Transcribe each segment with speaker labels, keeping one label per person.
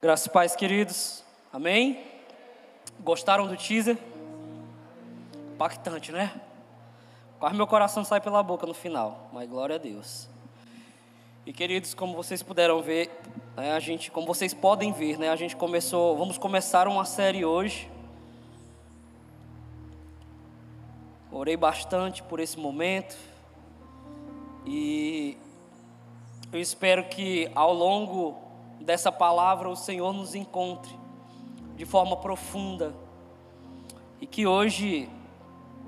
Speaker 1: Graças e paz, queridos. Amém? Gostaram do teaser? Impactante, né? Quase meu coração sai pela boca no final, mas glória a Deus. E queridos, como vocês puderam ver, né, como vocês podem ver, né, vamos começar uma série hoje. Orei bastante por esse momento e eu espero que ao longo dessa palavra o Senhor nos encontre de forma profunda e que hoje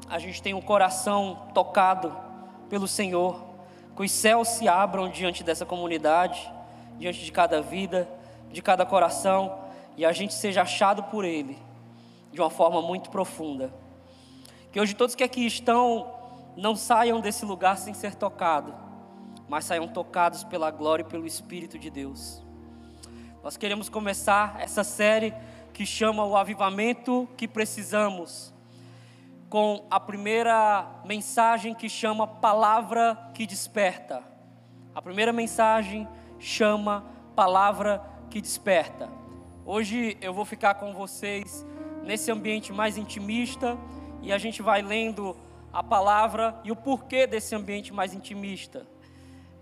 Speaker 1: a gente tenha um coração tocado pelo Senhor, que os céus se abram diante dessa comunidade, diante de cada vida, de cada coração, e a gente seja achado por Ele de uma forma muito profunda. Que hoje todos que aqui estão não saiam desse lugar sem ser tocados, mas saiam tocados pela glória e pelo Espírito de Deus. Nós queremos começar essa série que chama o avivamento que precisamos, com a primeira mensagem que chama palavra que desperta. A primeira mensagem chama palavra que desperta. Hoje eu vou ficar com vocês nesse ambiente mais intimista e a gente vai lendo a palavra e o porquê desse ambiente mais intimista.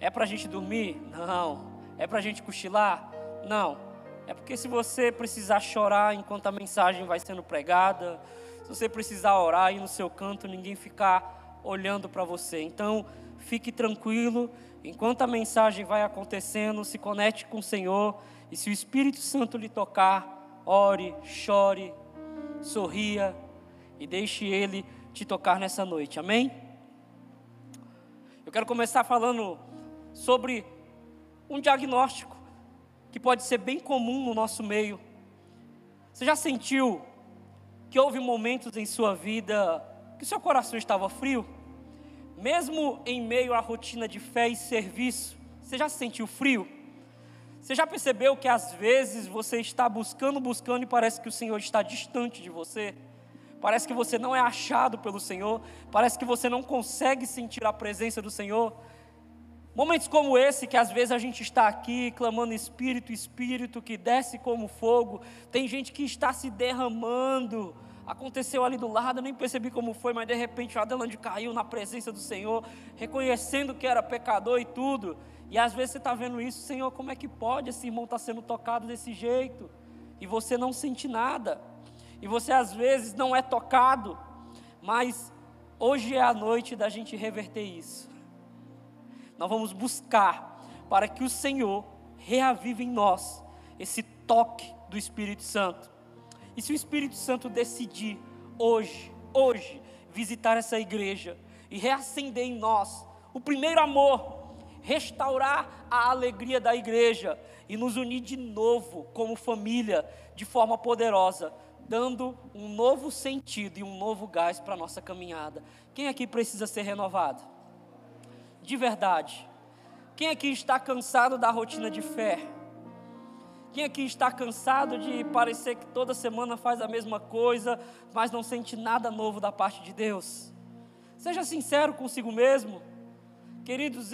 Speaker 1: É para a gente dormir? Não. É para a gente cochilar? Não. É porque se você precisar chorar enquanto a mensagem vai sendo pregada, se você precisar orar aí no seu canto, ninguém ficar olhando para você. Então, fique tranquilo, enquanto a mensagem vai acontecendo, se conecte com o Senhor. E se o Espírito Santo lhe tocar, ore, chore, sorria e deixe Ele te tocar nessa noite, amém? Eu quero começar falando sobre um diagnóstico que pode ser bem comum no nosso meio. Você já sentiu que houve momentos em sua vida que o seu coração estava frio? Mesmo em meio à rotina de fé e serviço, você já sentiu frio? Você já percebeu que às vezes você está buscando e parece que o Senhor está distante de você? Parece que você não é achado pelo Senhor, parece que você não consegue sentir a presença do Senhor. Momentos como esse, que às vezes a gente está aqui clamando Espírito, Espírito que desce como fogo. Tem gente que está se derramando. Aconteceu ali do lado, eu nem percebi como foi, mas de repente o Adelante caiu na presença do Senhor, reconhecendo que era pecador e tudo. E às vezes você está vendo isso, Senhor, como é que pode esse irmão estar sendo tocado desse jeito? E você não sente nada. E você às vezes não é tocado. Mas hoje é a noite da gente reverter isso. Nós vamos buscar para que o Senhor reavive em nós esse toque do Espírito Santo. E se o Espírito Santo decidir hoje, visitar essa igreja e reacender em nós o primeiro amor, restaurar a alegria da igreja e nos unir de novo como família, de forma poderosa, dando um novo sentido e um novo gás para a nossa caminhada. Quem aqui precisa ser renovado? De verdade. Quem aqui está cansado da rotina de fé? Quem aqui está cansado de parecer que toda semana faz a mesma coisa, mas não sente nada novo da parte de Deus? Seja sincero consigo mesmo. Queridos,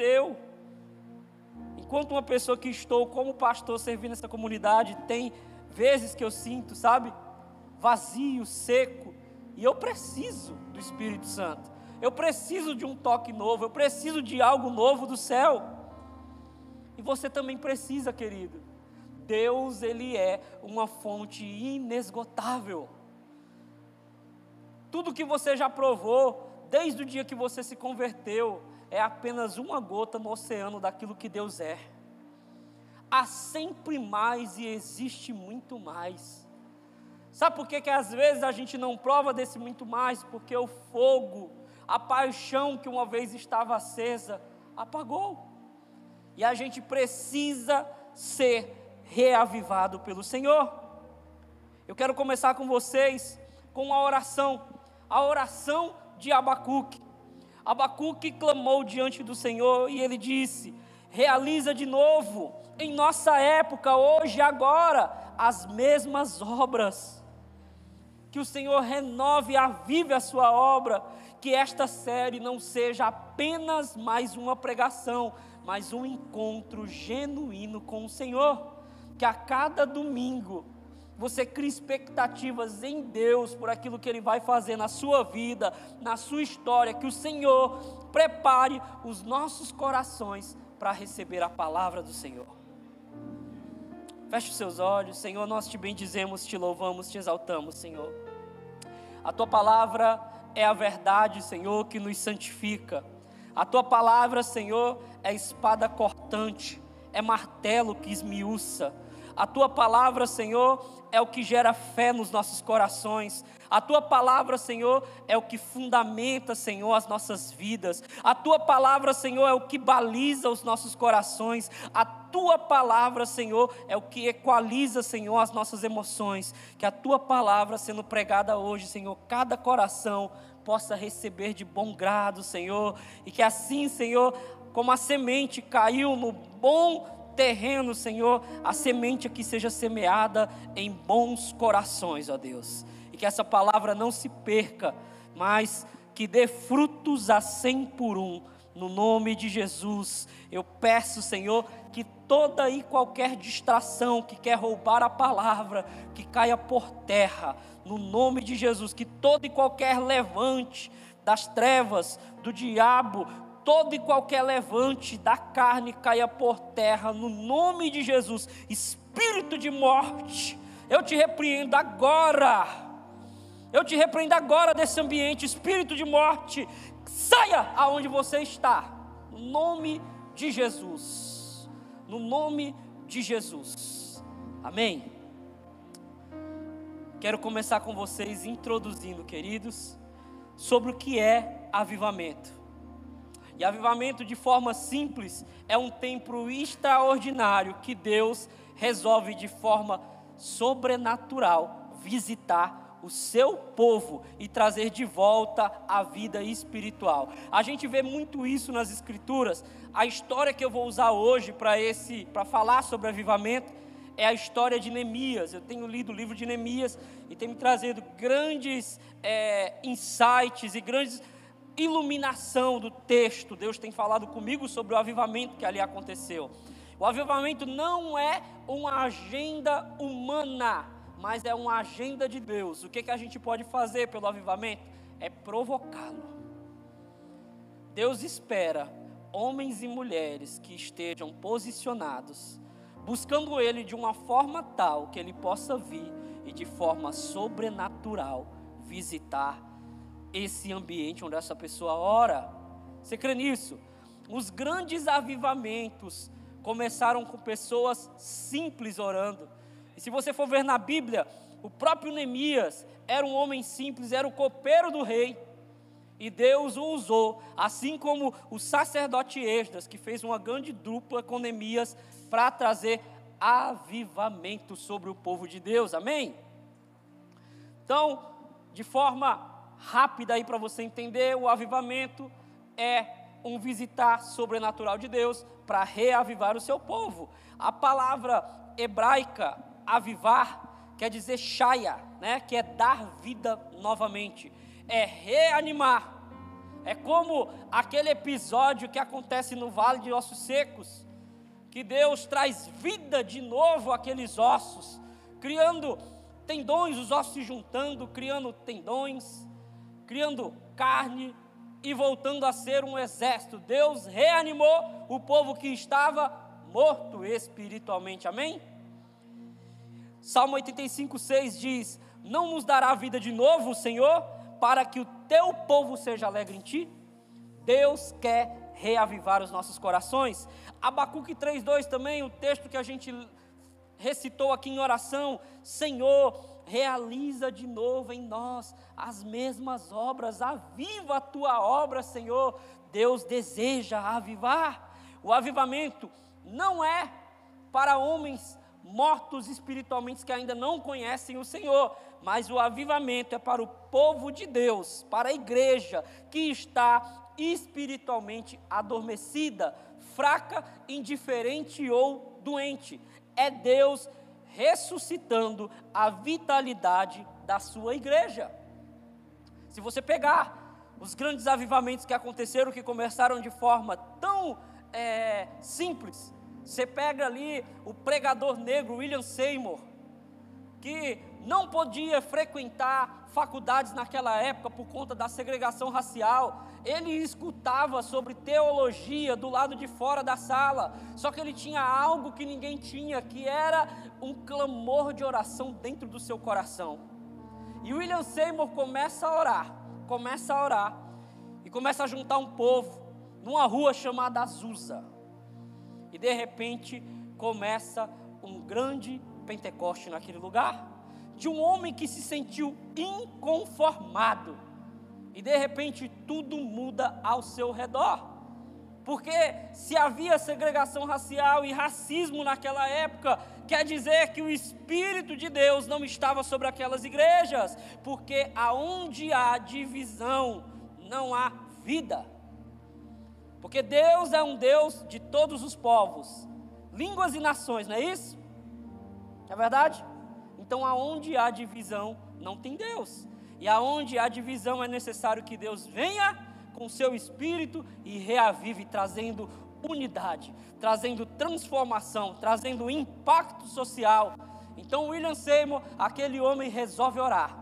Speaker 1: enquanto uma pessoa que estou como pastor servindo essa comunidade, tem vezes que eu sinto, sabe, vazio, seco, e eu preciso do Espírito Santo. Eu preciso de um toque novo, eu preciso de algo novo do céu. E você também precisa, querido. Deus, Ele é uma fonte inesgotável. Tudo que você já provou, desde o dia que você se converteu, é apenas uma gota no oceano daquilo que Deus é. Há sempre mais e existe muito mais. Sabe por que às vezes a gente não prova desse muito mais? Porque o fogo, a paixão que uma vez estava acesa, apagou. E a gente precisa ser reavivado pelo Senhor. Eu quero começar com vocês com uma oração. A oração de Abacuque. Abacuque clamou diante do Senhor e ele disse: realiza de novo, em nossa época, hoje, agora, as mesmas obras. Que o Senhor renove e avive a sua obra. Que esta série não seja apenas mais uma pregação, mas um encontro genuíno com o Senhor. que a cada domingo você crie expectativas em Deus por aquilo que Ele vai fazer na sua vida, na sua história, que o Senhor prepare os nossos corações para receber a palavra do Senhor. Feche os seus olhos. Senhor, nós te bendizemos, te louvamos, te exaltamos, Senhor. A Tua palavra é a verdade, Senhor, que nos santifica. A Tua palavra, Senhor, é espada cortante, é martelo que esmiuça. A Tua palavra, Senhor, é o que gera fé nos nossos corações. A Tua palavra, Senhor, é o que fundamenta, Senhor, as nossas vidas. A Tua palavra, Senhor, é o que baliza os nossos corações. A Tua palavra, Senhor, é o que equaliza, Senhor, as nossas emoções. Que a Tua palavra sendo pregada hoje, Senhor, cada coração possa receber de bom grado, Senhor. E que assim, Senhor, como a semente caiu no bom terreno, Senhor, a semente aqui seja semeada em bons corações, ó Deus. E que essa palavra não se perca, mas que dê frutos a 100 por um. No nome de Jesus, eu peço, Senhor, que toda e qualquer distração que quer roubar a palavra, que caia por terra. No nome de Jesus, que todo e qualquer levante das trevas, do diabo, todo e qualquer levante da carne caia por terra, no nome de Jesus. Espírito de morte, eu te repreendo agora. Eu te repreendo agora desse ambiente. Espírito de morte, saia aonde você está, no nome de Jesus. No nome de Jesus. Amém. Quero começar com vocês introduzindo, queridos, sobre o que é avivamento. E avivamento, de forma simples, é um tempo extraordinário que Deus resolve de forma sobrenatural visitar o seu povo e trazer de volta a vida espiritual. A gente vê muito isso nas Escrituras. A história que eu vou usar hoje para falar sobre avivamento é a história de Neemias. Eu tenho lido o livro de Neemias e tem me trazido grandes insights e grandes iluminação do texto. Deus tem falado comigo sobre o avivamento que ali aconteceu. O avivamento não é uma agenda humana, mas é uma agenda de Deus. O que a gente pode fazer pelo avivamento? É provocá-lo. Deus espera homens e mulheres que estejam posicionados, buscando Ele de uma forma tal que Ele possa vir e de forma sobrenatural visitar esse ambiente onde essa pessoa ora. Você crê nisso? Os grandes avivamentos começaram com pessoas simples orando. E se você for ver na Bíblia, o próprio Neemias era um homem simples, era o copeiro do rei. E Deus o usou, assim como o sacerdote Esdras, que fez uma grande dupla com Neemias para trazer avivamento sobre o povo de Deus. Amém? Então, de forma rápida aí para você entender, o avivamento é um visitar sobrenatural de Deus para reavivar o seu povo. A palavra hebraica avivar quer dizer shaya, né? Que é dar vida novamente, é reanimar. É como aquele episódio que acontece no Vale de Ossos Secos, que Deus traz vida de novo àqueles ossos, criando tendões, os ossos se juntando, criando tendões, criando carne e voltando a ser um exército. Deus reanimou o povo que estava morto espiritualmente. Amém? Salmo 85:6 diz: não nos dará vida de novo o Senhor, para que o teu povo seja alegre em ti? Deus quer reavivar os nossos corações. Abacuque 3:2 também, o texto que a gente recitou aqui em oração: Senhor, realiza de novo em nós as mesmas obras, aviva a tua obra, Senhor. Deus deseja avivar. O avivamento não é para homens mortos espiritualmente que ainda não conhecem o Senhor, mas o avivamento é para o povo de Deus, para a igreja que está espiritualmente adormecida, fraca, indiferente ou doente. É Deus ressuscitando a vitalidade da sua igreja. Se você pegar os grandes avivamentos que aconteceram, que começaram de forma tão simples, Você pega ali o pregador negro William Seymour, que não podia frequentar faculdades naquela época por conta da segregação racial. Ele escutava sobre teologia do lado de fora da sala, só que ele tinha algo que ninguém tinha, que era um clamor de oração dentro do seu coração. E William Seymour começa a orar, e começa a juntar um povo numa rua chamada Azusa. E de repente começa um grande Pentecoste naquele lugar, de um homem que se sentiu inconformado, e de repente tudo muda ao seu redor, porque se havia segregação racial e racismo naquela época, quer dizer que o Espírito de Deus não estava sobre aquelas igrejas, porque aonde há divisão, não há vida, porque Deus é um Deus de todos os povos, línguas e nações, não é isso? É verdade? Então, aonde há divisão, não tem Deus. E aonde há divisão, é necessário que Deus venha com o seu Espírito e reavive, trazendo unidade, trazendo transformação, trazendo impacto social. Então, William Seymour, aquele homem, resolve orar.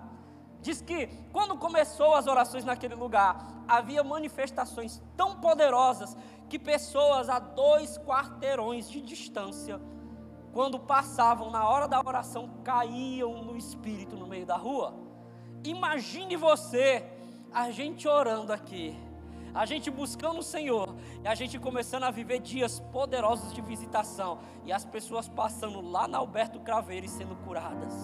Speaker 1: Diz que, quando começou as orações naquele lugar, havia manifestações tão poderosas, que pessoas a 2 quarteirões de distância, quando passavam na hora da oração, caíam no Espírito no meio da rua. Imagine você, a gente orando aqui, a gente buscando o Senhor, e a gente começando a viver dias poderosos de visitação, e as pessoas passando lá na Alberto Craveiro e sendo curadas,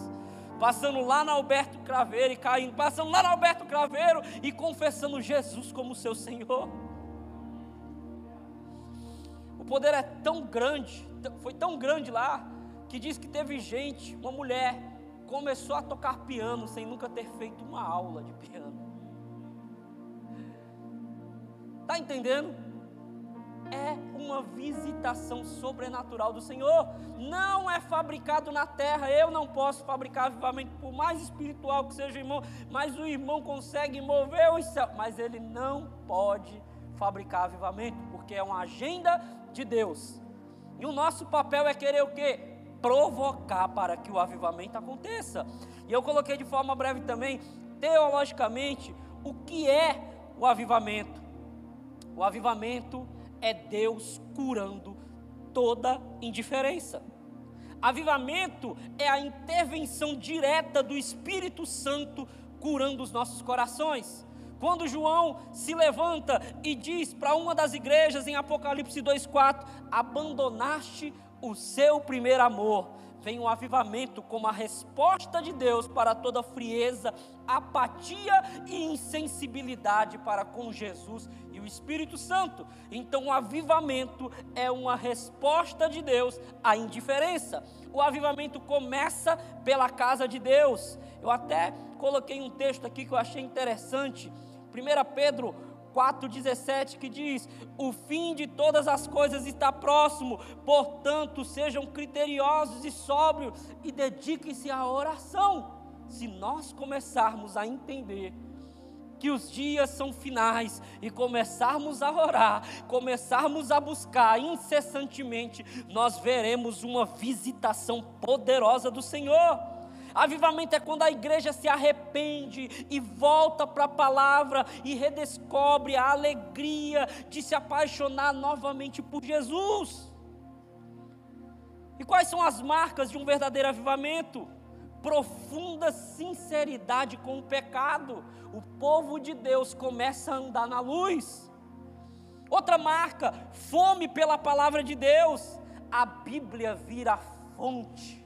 Speaker 1: passando lá na Alberto Craveiro e caindo, passando lá na Alberto Craveiro e confessando Jesus como seu Senhor. O poder é tão grande, foi tão grande lá, que diz que teve gente, uma mulher, começou a tocar piano sem nunca ter feito uma aula de piano. Está entendendo? É uma visitação sobrenatural do Senhor, não é fabricado na terra. Eu não posso fabricar avivamento, por mais espiritual que seja o irmão, mas o irmão consegue mover os céus, mas ele não pode fabricar avivamento, porque é uma agenda de Deus, e o nosso papel é querer o quê? Provocar para que o avivamento aconteça. E eu coloquei de forma breve também, teologicamente, o que é o avivamento. O avivamento é Deus curando toda indiferença. Avivamento é a intervenção direta do Espírito Santo curando os nossos corações. Quando João se levanta e diz para uma das igrejas em Apocalipse 2,4, abandonaste o seu primeiro amor, vem um avivamento como a resposta de Deus para toda frieza, apatia e insensibilidade para com Jesus e o Espírito Santo. Então o avivamento é uma resposta de Deus à indiferença. O avivamento começa pela casa de Deus. Eu até coloquei um texto aqui que eu achei interessante, 1 Pedro 4,17, que diz: o fim de todas as coisas está próximo, portanto sejam criteriosos e sóbrios e dediquem-se à oração. Se nós começarmos a entender que os dias são finais e começarmos a orar, começarmos a buscar incessantemente, nós veremos uma visitação poderosa do Senhor. Avivamento é quando a igreja se arrepende e volta para a palavra e redescobre a alegria de se apaixonar novamente por Jesus. E quais são as marcas de um verdadeiro avivamento? Profunda sinceridade com o pecado. O povo de Deus começa a andar na luz. Outra marca, fome pela palavra de Deus. A Bíblia vira fonte.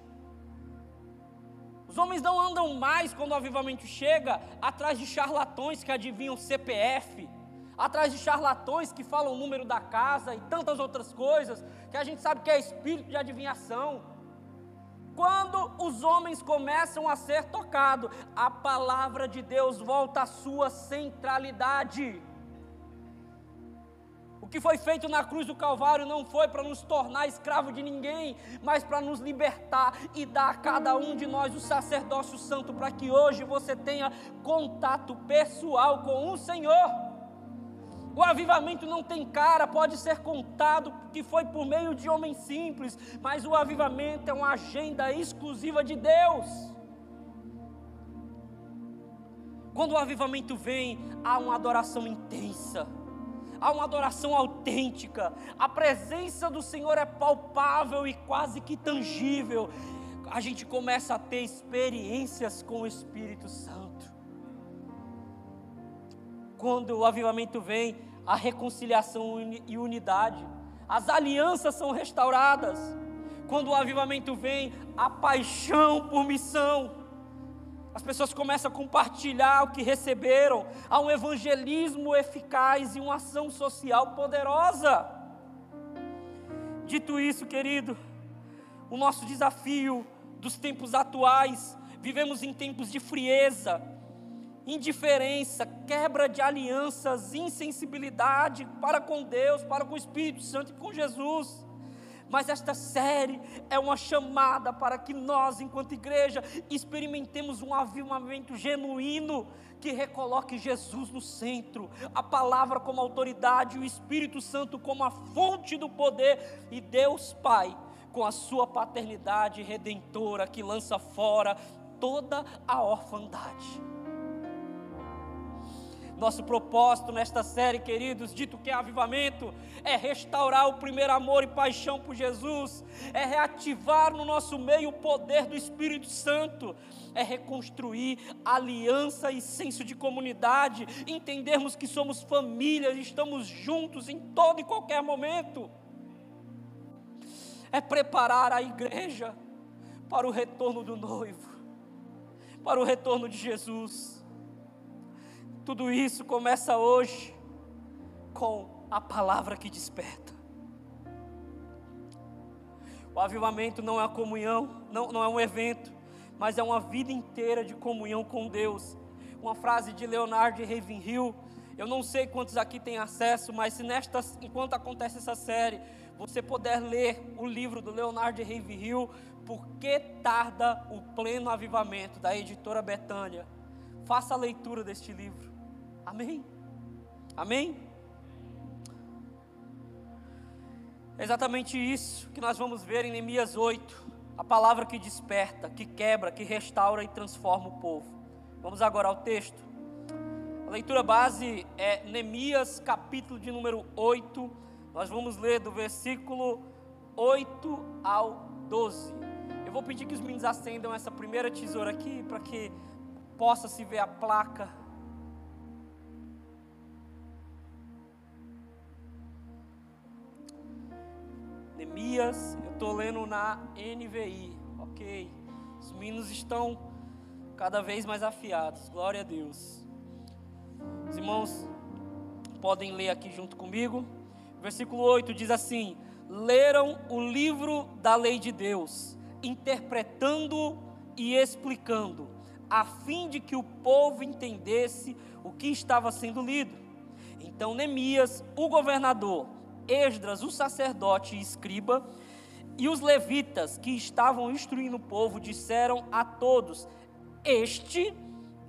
Speaker 1: Os homens não andam mais, quando o avivamento chega, atrás de charlatões que adivinham CPF, atrás de charlatões que falam o número da casa e tantas outras coisas, que a gente sabe que é espírito de adivinhação. Quando os homens começam a ser tocados, a palavra de Deus volta à sua centralidade. O que foi feito na cruz do Calvário não foi para nos tornar escravo de ninguém, mas para nos libertar e dar a cada um de nós o sacerdócio santo, para que hoje você tenha contato pessoal com o Senhor. O avivamento não tem cara, pode ser contado que foi por meio de homens simples, mas o avivamento é uma agenda exclusiva de Deus. Quando o avivamento vem, há uma adoração intensa, há uma adoração autêntica, a presença do Senhor é palpável e quase que tangível. A gente começa a ter experiências com o Espírito Santo. Quando o avivamento vem, a reconciliação e unidade, as alianças são restauradas. Quando o avivamento vem, a paixão por missão, as pessoas começam a compartilhar o que receberam, há um evangelismo eficaz e uma ação social poderosa. Dito isso, querido, o nosso desafio dos tempos atuais, vivemos em tempos de frieza, indiferença, quebra de alianças, insensibilidade para com Deus, para com o Espírito Santo e com Jesus. Mas esta série é uma chamada para que nós, enquanto igreja, experimentemos um avivamento genuíno, que recoloque Jesus no centro, a palavra como autoridade, o Espírito Santo como a fonte do poder, e Deus Pai com a sua paternidade redentora, que lança fora toda a orfandade. Nosso propósito nesta série, queridos, dito que é avivamento, é restaurar o primeiro amor e paixão por Jesus, é reativar no nosso meio o poder do Espírito Santo, é reconstruir aliança e senso de comunidade, entendermos que somos família e estamos juntos em todo e qualquer momento, é preparar a igreja para o retorno do noivo, para o retorno de Jesus. Tudo isso começa hoje com a palavra que desperta. O avivamento não é a comunhão, não é um evento, mas é uma vida inteira de comunhão com Deus. Uma frase de Leonard Ravenhill, eu não sei quantos aqui têm acesso, mas se enquanto acontece essa série, você puder ler o livro do Leonard Ravenhill, Por que Tarda o Pleno Avivamento, da editora Betânia, faça a leitura deste livro. Amém? Amém? É exatamente isso que nós vamos ver em Neemias 8, a palavra que desperta, que quebra, que restaura e transforma o povo. Vamos agora ao texto. A leitura base é Neemias, capítulo de número 8, nós vamos ler do versículo 8 ao 12. Eu vou pedir que os meninos acendam essa primeira tesoura aqui, para que possa se ver a placa. Neemias, eu estou lendo na NVI, ok? Os meninos estão cada vez mais afiados, glória a Deus. Os irmãos podem ler aqui junto comigo. Versículo 8 diz assim: leram o livro da lei de Deus, interpretando e explicando, a fim de que o povo entendesse o que estava sendo lido. Então Neemias, o governador, Esdras, o sacerdote e escriba, e os levitas que estavam instruindo o povo, disseram a todos: este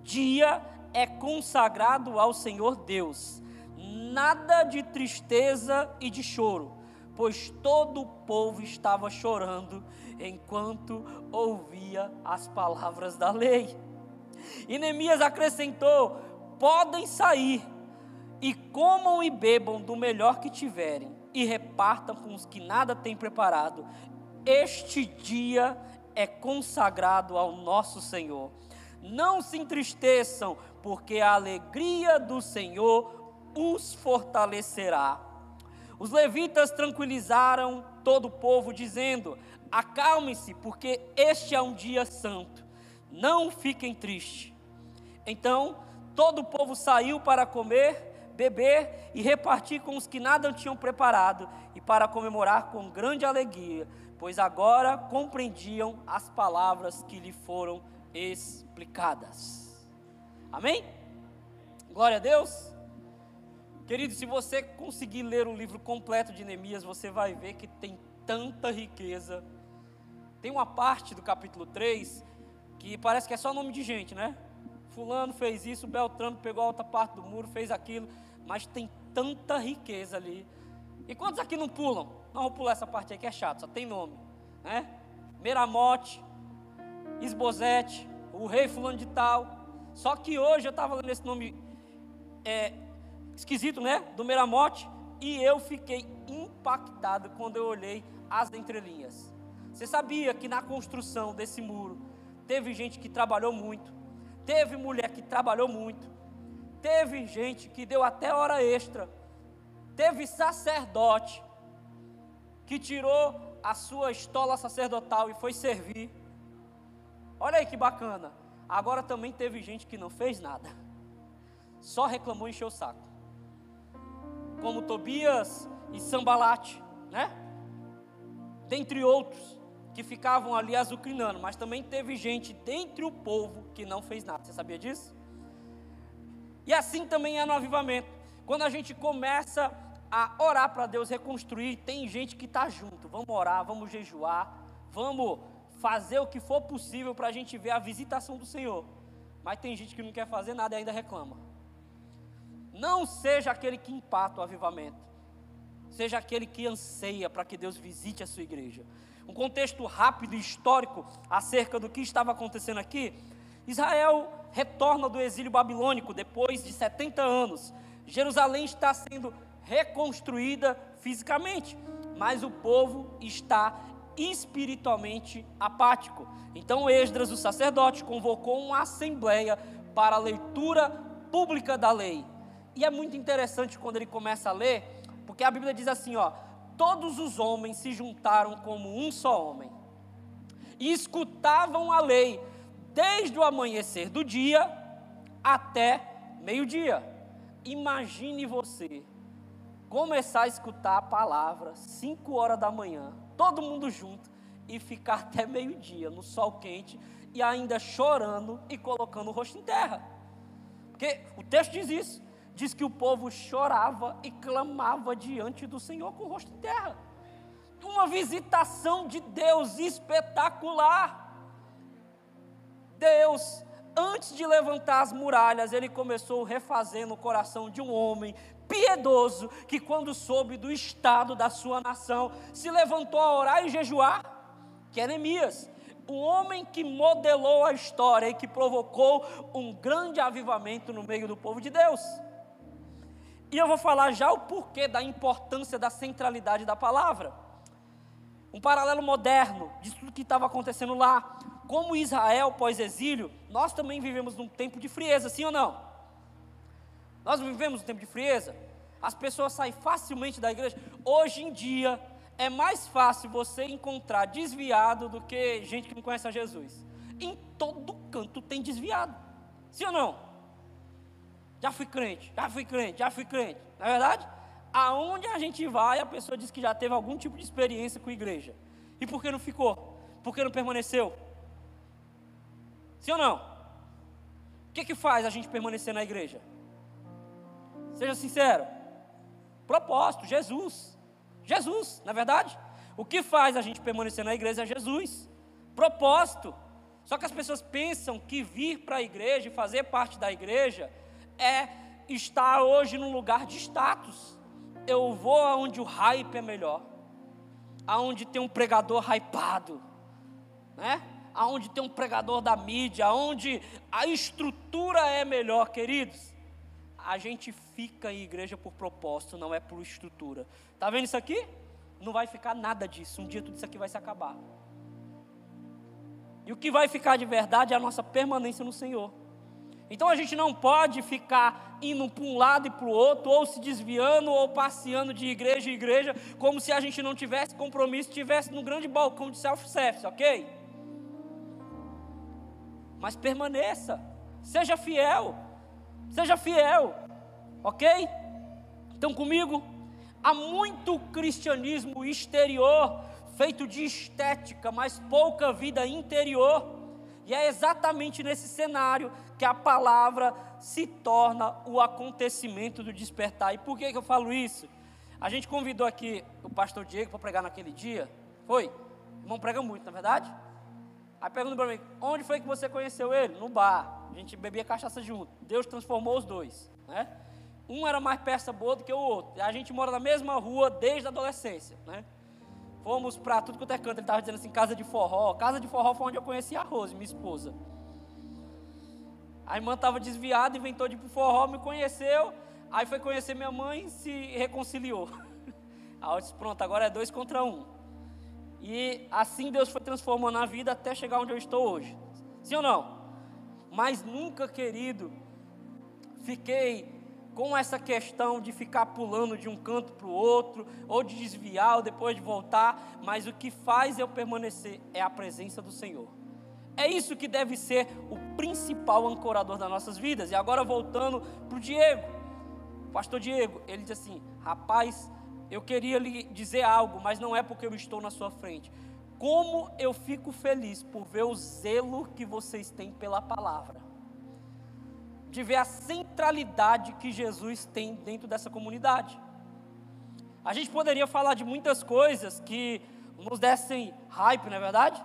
Speaker 1: dia é consagrado ao Senhor Deus, nada de tristeza e de choro, pois todo o povo estava chorando enquanto ouvia as palavras da lei. E Neemias acrescentou: podem sair, e comam e bebam do melhor que tiverem, e repartam com os que nada têm preparado. Este dia é consagrado ao nosso Senhor. Não se entristeçam, porque a alegria do Senhor os fortalecerá. Os levitas tranquilizaram todo o povo, dizendo: acalmem-se, porque este é um dia santo, não fiquem tristes. Então todo o povo saiu para comer, beber e repartir com os que nada tinham preparado, e para comemorar com grande alegria, pois agora compreendiam as palavras que lhe foram explicadas. Amém? Glória a Deus. Querido, se você conseguir ler o livro completo de Neemias, você vai ver que tem tanta riqueza. Tem uma parte do capítulo 3 que parece que é só nome de gente, né? Fulano fez isso, Beltrano pegou a outra parte do muro, fez aquilo, mas tem tanta riqueza ali. E quantos aqui não pulam? Não vou pular essa parte aí que é chato, só tem nome, né? Meramote, Esbozete, o rei fulano de tal. Só que hoje eu estava lendo esse nome esquisito, né? Do Meramote, e eu fiquei impactado quando eu olhei as entrelinhas. Você sabia que na construção desse muro teve gente que trabalhou muito, teve mulher que trabalhou muito, teve gente que deu até hora extra, teve sacerdote que tirou a sua estola sacerdotal e foi servir. Olha aí que bacana. Agora também teve gente que não fez nada, só reclamou e encheu o saco, como Tobias e Sambalate, né? Dentre outros que ficavam ali azucrinando. Mas também teve gente dentre o povo que não fez nada. Você sabia disso? E assim também é no avivamento. Quando a gente começa a orar para Deus reconstruir, tem gente que está junto. Vamos orar, vamos jejuar, vamos fazer o que for possível para a gente ver a visitação do Senhor. Mas tem gente que não quer fazer nada e ainda reclama. Não seja aquele que empata o avivamento, seja aquele que anseia para que Deus visite a sua igreja. Um contexto rápido e histórico acerca do que estava acontecendo aqui. Israel retorna do exílio babilônico depois de 70 anos. Jerusalém está sendo reconstruída fisicamente, mas o povo está espiritualmente apático. Então Esdras, o sacerdote, convocou uma assembleia para a leitura pública da lei. E é muito interessante quando ele começa a ler, porque a Bíblia diz assim, todos os homens se juntaram como um só homem, e escutavam a lei, desde o amanhecer do dia, até meio-dia. Imagine você, começar a escutar a palavra, 5 horas da manhã, todo mundo junto, e ficar até meio-dia, no sol quente, e ainda chorando, e colocando o rosto em terra, porque o texto diz isso, diz que o povo chorava e clamava diante do Senhor com o rosto em terra. Uma visitação de Deus espetacular. Deus, antes de levantar as muralhas, Ele começou refazendo o coração de um homem piedoso, que quando soube do estado da sua nação, se levantou a orar e jejuar, que é Neemias. Um homem que modelou a história e que provocou um grande avivamento no meio do povo de Deus. E eu vou falar já o porquê da importância da centralidade da palavra. Um paralelo moderno de tudo que estava acontecendo lá. Como Israel pós-exílio, nós também vivemos num tempo de frieza, sim ou não? Nós vivemos num tempo de frieza. As pessoas saem facilmente da igreja. Hoje em dia, é mais fácil você encontrar desviado do que gente que não conhece a Jesus. Em todo canto tem desviado, sim ou não? Já fui crente, já fui crente, já fui crente. Não é verdade? Aonde a gente vai, a pessoa diz que já teve algum tipo de experiência com a igreja. E por que não ficou? Por que não permaneceu? Sim ou não? O que faz a gente permanecer na igreja? Seja sincero. Propósito, Jesus. Jesus, não é verdade? O que faz a gente permanecer na igreja é Jesus. Propósito. Só que as pessoas pensam que vir para a igreja e fazer parte da igreja é estar hoje num lugar de status. Eu vou aonde o hype é melhor, aonde tem um pregador hypado, né? Aonde tem um pregador da mídia, aonde a estrutura é melhor, queridos. A gente fica em igreja por propósito, não é por estrutura. Está vendo isso aqui? Não vai ficar nada disso, um dia tudo isso aqui vai se acabar. E o que vai ficar de verdade é a nossa permanência no Senhor. Então a gente não pode ficar indo para um lado e para o outro, ou se desviando, ou passeando de igreja em igreja, como se a gente não tivesse compromisso, estivesse num grande balcão de self-service, ok? Mas permaneça, seja fiel, ok? Estão comigo? Há muito cristianismo exterior, feito de estética, mas pouca vida interior. E é exatamente nesse cenário que a palavra se torna o acontecimento do despertar. E por que eu falo isso? A gente convidou aqui o pastor Diego para pregar naquele dia. Foi? O irmão prega muito, na verdade? Aí pergunta para mim, onde foi que você conheceu ele? No bar. A gente bebia cachaça junto. Deus transformou os dois, né? um era mais peça boa do que o outro. A gente mora na mesma rua desde a adolescência, né? Fomos para tudo quanto é canto. Ele estava dizendo assim, casa de forró. Casa de forró foi onde eu conheci a Rose, minha esposa. A irmã estava desviada, inventou de ir pro forró, me conheceu. Aí foi conhecer minha mãe e se reconciliou. Aí eu disse, pronto, agora é 2 contra 1. E assim Deus foi transformando a vida até chegar onde eu estou hoje. Sim ou não? Mas nunca, querido, fiquei com essa questão de ficar pulando de um canto para o outro, ou de desviar, ou depois de voltar. Mas o que faz eu permanecer é a presença do Senhor. É isso que deve ser o principal ancorador das nossas vidas. E agora voltando para o Diego, pastor Diego, ele diz assim, rapaz, eu queria lhe dizer algo, mas não é porque eu estou na sua frente. Como eu fico feliz por ver o zelo que vocês têm pela palavra, de ver a centralidade que Jesus tem dentro dessa comunidade. A gente poderia falar de muitas coisas que nos dessem hype, não é verdade?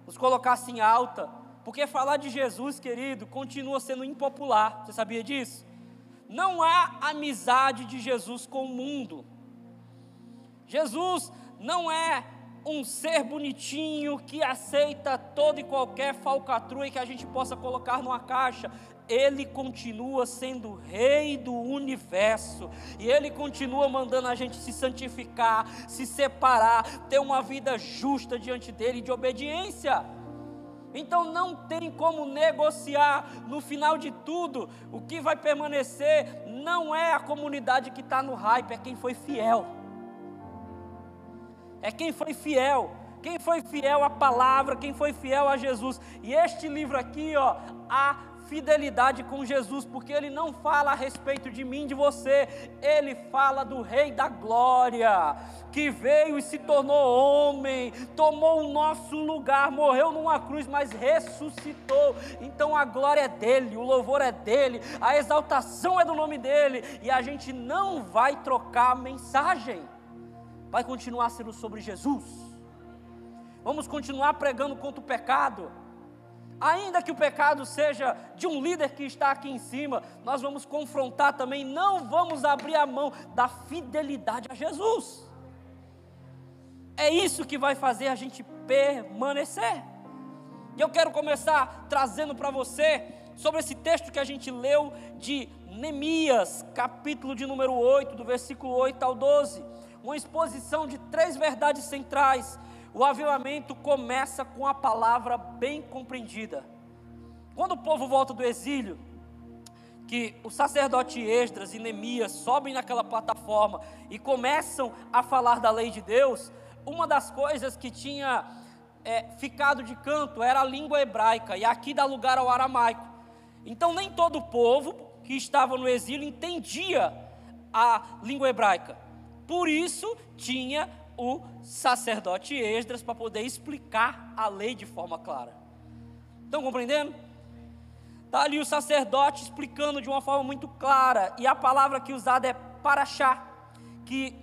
Speaker 1: Nos colocassem alta, porque falar de Jesus, querido, continua sendo impopular. Você sabia disso? Não há amizade de Jesus com o mundo. Jesus não é um ser bonitinho que aceita toda e qualquer falcatrua e que a gente possa colocar numa caixa. Ele continua sendo rei do universo, e Ele continua mandando a gente se santificar, se separar, ter uma vida justa diante dEle, de obediência. Então não tem como negociar. No final de tudo, o que vai permanecer não é a comunidade que está no hype, é quem foi fiel. É quem foi fiel. Quem foi fiel à palavra, quem foi fiel a Jesus. E este livro aqui, ó, a fidelidade com Jesus, porque ele não fala a respeito de mim, de você, ele fala do Rei da Glória, que veio e se tornou homem, tomou o nosso lugar, morreu numa cruz, mas ressuscitou. Então a glória é dele, o louvor é dele, a exaltação é do nome dele, e a gente não vai trocar a mensagem, vai continuar sendo sobre Jesus. Vamos continuar pregando contra o pecado. Ainda que o pecado seja de um líder que está aqui em cima, nós vamos confrontar também, não vamos abrir a mão da fidelidade a Jesus. É isso que vai fazer a gente permanecer. E eu quero começar trazendo para você sobre esse texto que a gente leu de Neemias, capítulo de número 8, do versículo 8 ao 12. Uma exposição de 3 verdades centrais. O avivamento começa com a palavra bem compreendida. Quando o povo volta do exílio, que o sacerdote Esdras e Neemias sobem naquela plataforma e começam a falar da lei de Deus, uma das coisas que tinha ficado de canto era a língua hebraica, e aqui dá lugar ao aramaico. Então nem todo o povo que estava no exílio entendia a língua hebraica. Por isso tinha o sacerdote Esdras para poder explicar a lei de forma clara. Estão compreendendo? Está ali o sacerdote explicando de uma forma muito clara, e a palavra aqui usada é parashá, que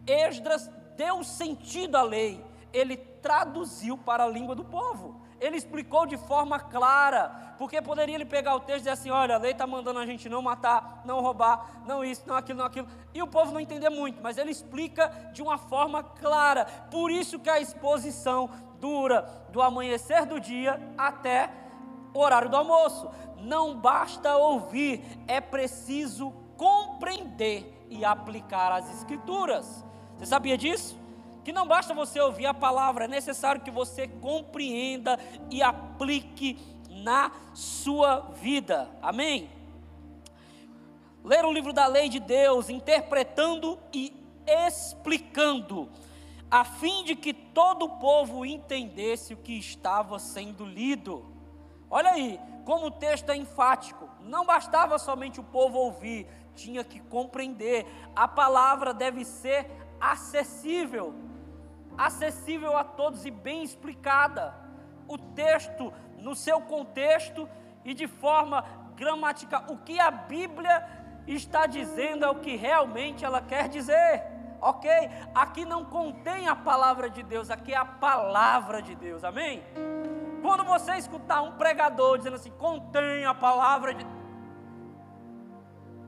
Speaker 1: Esdras deu sentido à lei, ele traduziu para a língua do povo, ele explicou de forma clara, porque poderia ele pegar o texto e dizer assim, olha, a lei está mandando a gente não matar, não roubar, não isso, não aquilo, não aquilo, e o povo não entender muito, mas ele explica de uma forma clara. Por isso que a exposição dura do amanhecer do dia até o horário do almoço. Não basta ouvir, é preciso compreender e aplicar as escrituras. Você sabia disso? Que não basta você ouvir a palavra, é necessário que você compreenda e aplique na sua vida. Amém? Ler o livro da lei de Deus, interpretando e explicando, a fim de que todo o povo entendesse o que estava sendo lido. Olha aí, como o texto é enfático, não bastava somente o povo ouvir, tinha que compreender. A palavra deve ser acessível a todos e bem explicada. O texto no seu contexto e de forma gramatical. O que a Bíblia está dizendo é o que realmente ela quer dizer, ok? Aqui não contém a palavra de Deus, aqui é a palavra de Deus, amém? Quando você escutar um pregador dizendo assim, contém a palavra de...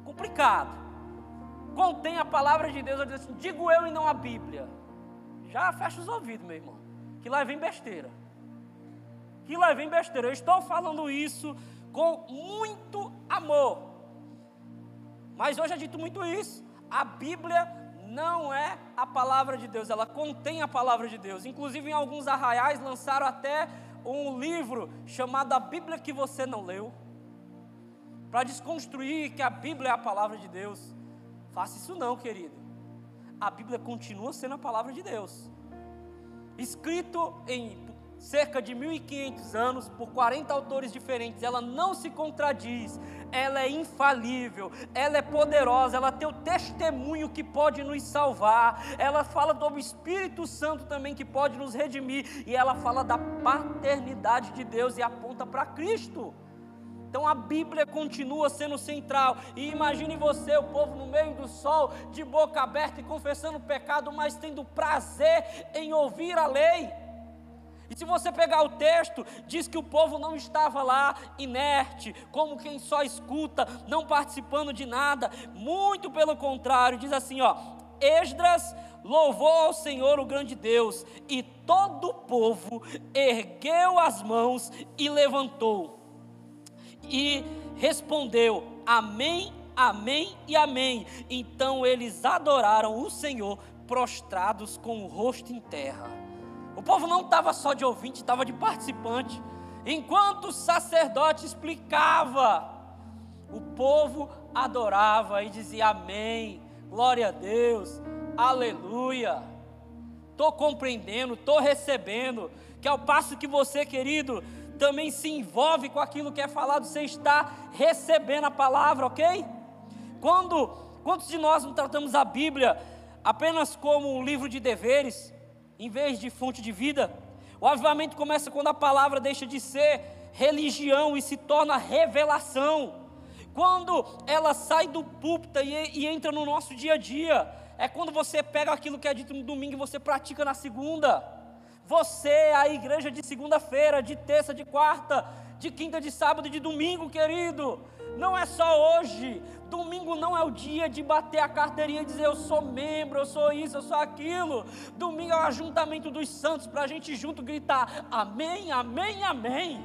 Speaker 1: complicado. contém a palavra de Deus, eu digo assim, digo eu e não a Bíblia. Já fecha os ouvidos, meu irmão, que lá vem besteira. Que lá vem besteira. Eu estou falando isso com muito amor. Mas hoje é dito muito isso. A Bíblia não é a palavra de Deus, ela contém a palavra de Deus. Inclusive em alguns arraiais lançaram até um livro chamado A Bíblia que Você Não Leu, para desconstruir que a Bíblia é a palavra de Deus. Faça isso não, querido. A Bíblia continua sendo a palavra de Deus, escrito em cerca de 1500 anos, por 40 autores diferentes. Ela não se contradiz, ela é infalível, ela é poderosa, ela tem o testemunho que pode nos salvar, ela fala do Espírito Santo também que pode nos redimir, e ela fala da paternidade de Deus e aponta para Cristo. Então a Bíblia continua sendo central. E imagine você, o povo no meio do sol, de boca aberta e confessando o pecado, mas tendo prazer em ouvir a lei. E se você pegar o texto, diz que o povo não estava lá inerte, como quem só escuta, não participando de nada. Muito pelo contrário, diz assim, Esdras louvou ao Senhor o grande Deus, e todo o povo ergueu as mãos e levantou. E respondeu, amém, amém e amém. Então eles adoraram o Senhor, prostrados com o rosto em terra. O povo não estava só de ouvinte, estava de participante. Enquanto o sacerdote explicava, o povo adorava e dizia amém, glória a Deus, aleluia. Estou compreendendo, estou recebendo, que ao passo que você, querido, também se envolve com aquilo que é falado, você está recebendo a palavra, ok? Quantos de nós não tratamos a Bíblia apenas como um livro de deveres, em vez de fonte de vida? O avivamento começa quando a palavra deixa de ser religião e se torna revelação. Quando ela sai do púlpito e entra no nosso dia a dia. É quando você pega aquilo que é dito no domingo e você pratica na segunda. Você é a igreja de segunda-feira, de terça, de quarta, de quinta, de sábado e de domingo, querido. Não é só hoje. Domingo não é o dia de bater a carteirinha e dizer eu sou membro, eu sou isso, eu sou aquilo. Domingo é o ajuntamento dos santos para a gente junto gritar amém, amém, amém.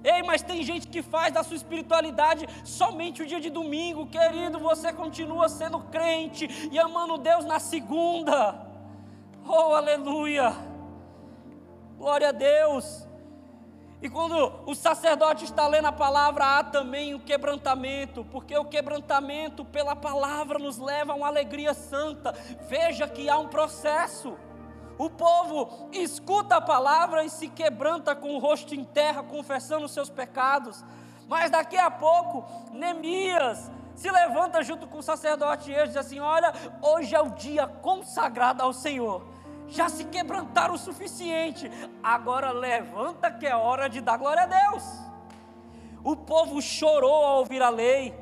Speaker 1: Ei, mas tem gente que faz da sua espiritualidade somente o dia de domingo, querido. Você continua sendo crente e amando Deus na segunda. Oh, aleluia, glória a Deus. E quando o sacerdote está lendo a palavra, há também o quebrantamento, porque o quebrantamento pela palavra nos leva a uma alegria santa. Veja que há um processo. O povo escuta a palavra e se quebranta com o rosto em terra, confessando os seus pecados. Mas daqui a pouco, Neemias se levanta junto com o sacerdote e diz assim, olha, hoje é o dia consagrado ao Senhor. Já se quebrantaram o suficiente, agora levanta que é hora de dar glória a Deus. O povo chorou ao ouvir a lei,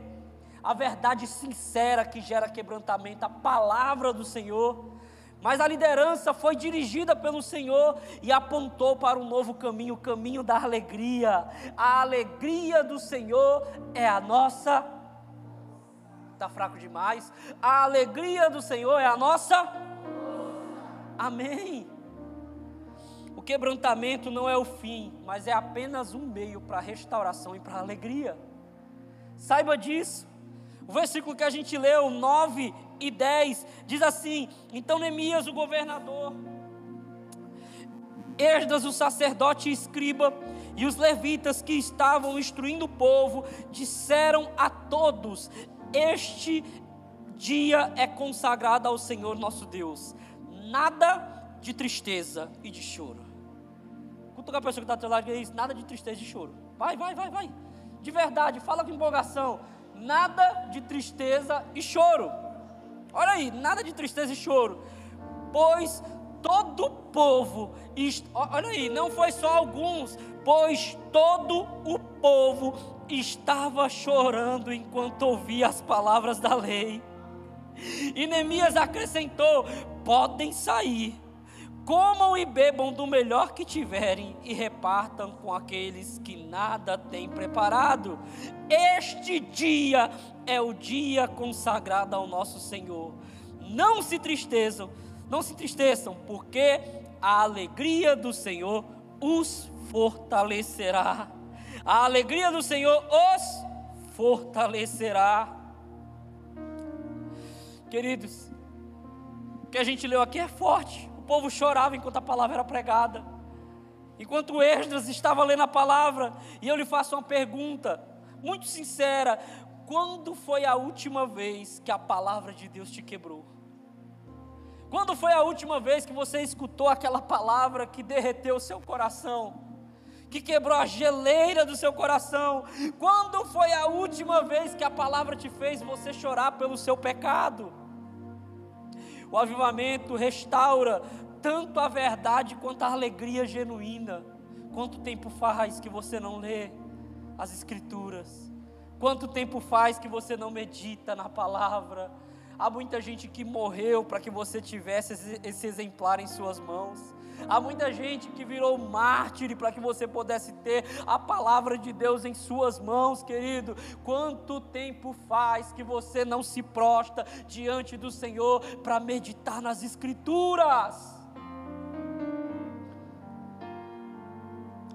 Speaker 1: a verdade sincera que gera quebrantamento, a palavra do Senhor. Mas a liderança foi dirigida pelo Senhor e apontou para um novo caminho, o caminho da alegria. A alegria do Senhor é a nossa... Está fraco demais. A alegria do Senhor é a nossa... Amém. O quebrantamento não é o fim, mas é apenas um meio para a restauração e para a alegria. Saiba disso. O versículo que a gente leu, 9 e 10, diz assim, então Neemias, o governador, Esdras, o sacerdote e escriba, e os levitas que estavam instruindo o povo, disseram a todos, este dia é consagrado ao Senhor nosso Deus. Nada de tristeza e de choro. Cutuca a pessoa que está do teu lado e diz, nada de tristeza e choro. Vai. De verdade, fala com empolgação. Nada de tristeza e choro. Olha aí, nada de tristeza e choro. Pois todo o povo, olha aí, não foi só alguns, pois todo o povo estava chorando enquanto ouvia as palavras da lei. E Neemias acrescentou, podem sair, comam e bebam do melhor que tiverem e repartam com aqueles que nada têm preparado. Este dia é o dia consagrado ao nosso Senhor. Não se entristeçam, porque a alegria do Senhor os fortalecerá. A alegria do Senhor os fortalecerá. Queridos, o que a gente leu aqui é forte. O povo chorava enquanto a palavra era pregada. Enquanto Esdras estava lendo a palavra, e eu lhe faço uma pergunta muito sincera: quando foi a última vez que a palavra de Deus te quebrou? Quando foi a última vez que você escutou aquela palavra que derreteu o seu coração, que quebrou a geleira do seu coração? Quando foi a última vez que a palavra te fez você chorar pelo seu pecado? O avivamento restaura tanto a verdade quanto a alegria genuína. Quanto tempo faz que você não lê as Escrituras? Quanto tempo faz que você não medita na palavra? Há muita gente que morreu para que você tivesse esse exemplar em suas mãos. Há muita gente que virou mártir para que você pudesse ter a palavra de Deus em suas mãos, querido. Quanto tempo faz que você não se prostra diante do Senhor para meditar nas Escrituras?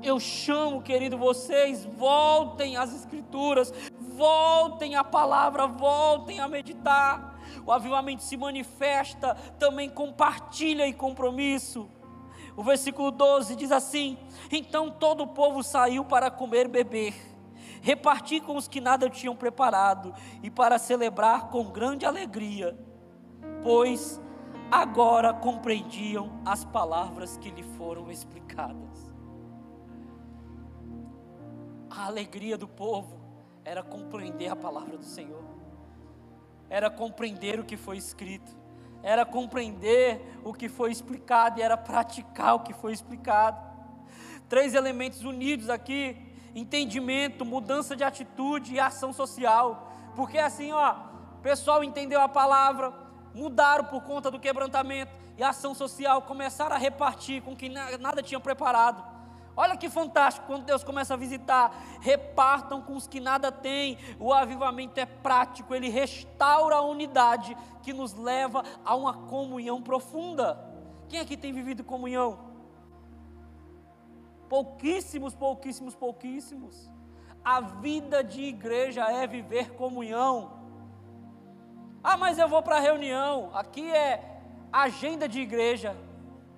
Speaker 1: Eu chamo, querido, vocês, voltem às Escrituras, voltem à palavra, voltem a meditar. O avivamento se manifesta também com partilha e compromisso. O versículo 12 diz assim: então todo o povo saiu para comer e beber, repartir com os que nada tinham preparado, e para celebrar com grande alegria, pois agora compreendiam as palavras que lhe foram explicadas. A alegria do povo era compreender a palavra do Senhor, era compreender o que foi escrito, era compreender o que foi explicado e era praticar o que foi explicado. 3 elementos unidos aqui: entendimento, mudança de atitude e ação social. Porque assim, o pessoal entendeu a palavra, mudaram por conta do quebrantamento, e a ação social, começaram a repartir com quem nada tinha preparado. Olha que fantástico, quando Deus começa a visitar, repartam com os que nada têm. O avivamento é prático, ele restaura a unidade que nos leva a uma comunhão profunda. Quem aqui tem vivido comunhão? Pouquíssimos. A vida de igreja é viver comunhão. Ah, mas eu vou para a reunião. Aqui é agenda de igreja,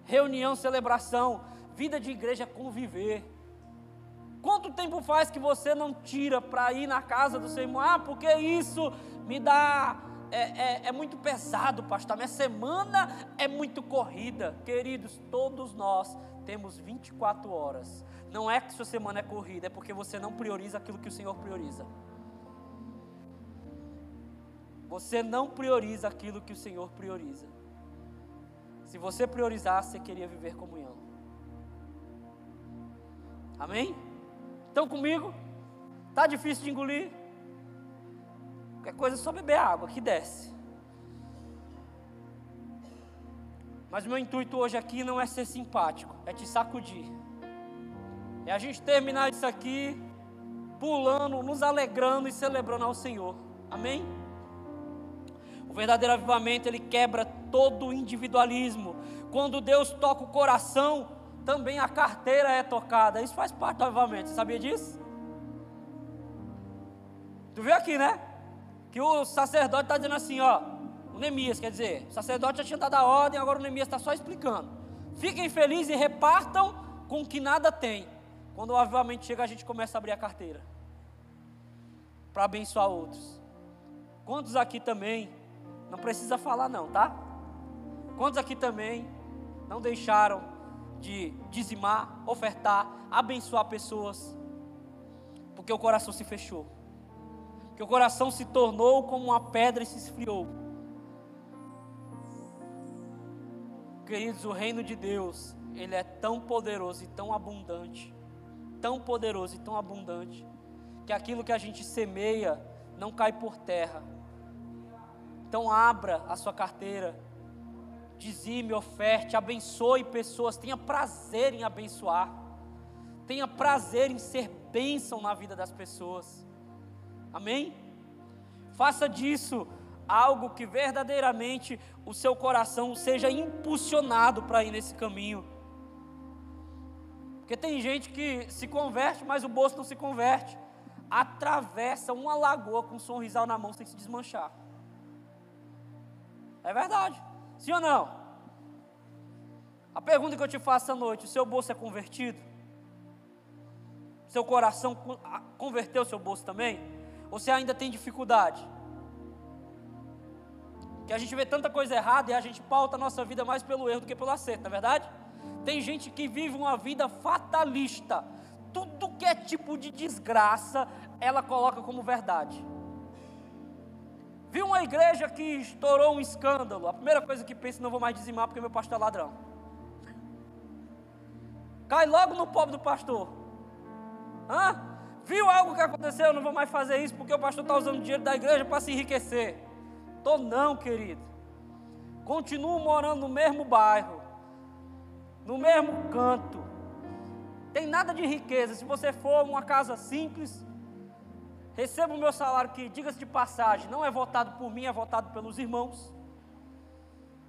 Speaker 1: reunião, celebração. Vida de igreja é conviver. Quanto tempo faz que você não tira para ir na casa do seu irmão? Ah, porque isso me dá, é muito pesado, pastor, minha semana é muito corrida. Queridos, todos nós temos 24 horas. Não é que sua semana é corrida, é porque você não prioriza aquilo que o Senhor prioriza. Você não prioriza aquilo que o Senhor prioriza. Se você priorizasse, você queria viver comunhão. Amém? Estão comigo? Está difícil de engolir? Qualquer coisa é só beber água, que desce. Mas o meu intuito hoje aqui não é ser simpático, é te sacudir. É a gente terminar isso aqui pulando, nos alegrando e celebrando ao Senhor. Amém? O verdadeiro avivamento, ele quebra todo o individualismo. Quando Deus toca o coração, também a carteira é tocada. Isso faz parte do avivamento. Você sabia disso? Tu viu aqui, né? Que o sacerdote está dizendo assim, o Neemias, quer dizer, o sacerdote já tinha dado a ordem, agora o Neemias está só explicando. Fiquem felizes e repartam com o que nada tem. Quando o avivamento chega, a gente começa a abrir a carteira para abençoar outros. Quantos aqui também, não precisa falar não, tá? Quantos aqui também não deixaram de dizimar, ofertar, abençoar pessoas, porque o coração se fechou, porque o coração se tornou como uma pedra e se esfriou? Queridos, o reino de Deus, ele é tão poderoso e tão abundante, que aquilo que a gente semeia não cai por terra. Então abra a sua carteira, dizime, oferte, abençoe pessoas, tenha prazer em abençoar, tenha prazer em ser bênção na vida das pessoas, amém? Faça disso algo que verdadeiramente o seu coração seja impulsionado para ir nesse caminho, porque tem gente que se converte, mas o bolso não se converte, atravessa uma lagoa com um sorrisal na mão sem se desmanchar, é verdade, sim ou não? A pergunta que eu te faço essa noite: o seu bolso é convertido? Seu coração converteu o seu bolso também? Ou você ainda tem dificuldade? Que a gente vê tanta coisa errada e a gente pauta a nossa vida mais pelo erro do que pelo acerto, não é verdade? Tem gente que vive uma vida fatalista, tudo que é tipo de desgraça, ela coloca como verdade. Viu uma igreja que estourou um escândalo, a primeira coisa que pensa: não vou mais dizimar porque meu pastor é ladrão. Cai logo no pobre do pastor. Viu algo que aconteceu? Eu não vou mais fazer isso porque o pastor está usando o dinheiro da igreja para se enriquecer. Não, querido. Continuo morando no mesmo bairro, no mesmo canto. Tem nada de riqueza. Se você for uma casa simples, receba o meu salário, que, diga-se de passagem, não é votado por mim, é votado pelos irmãos.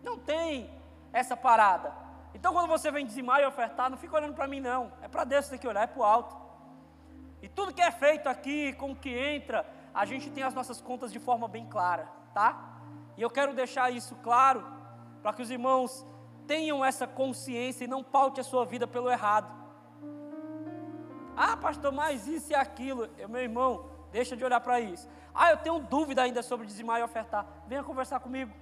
Speaker 1: Não tem essa parada. Então quando você vem dizimar e ofertar, não fica olhando para mim não, é para Deus que você tem que olhar, é para o alto. E tudo que é feito aqui, com o que entra, a gente tem as nossas contas de forma bem clara, tá? E eu quero deixar isso claro, para que os irmãos tenham essa consciência e não paute a sua vida pelo errado. Pastor, mas isso e aquilo. Meu irmão, deixa de olhar para isso. Eu tenho dúvida ainda sobre dizimar e ofertar. Venha conversar comigo,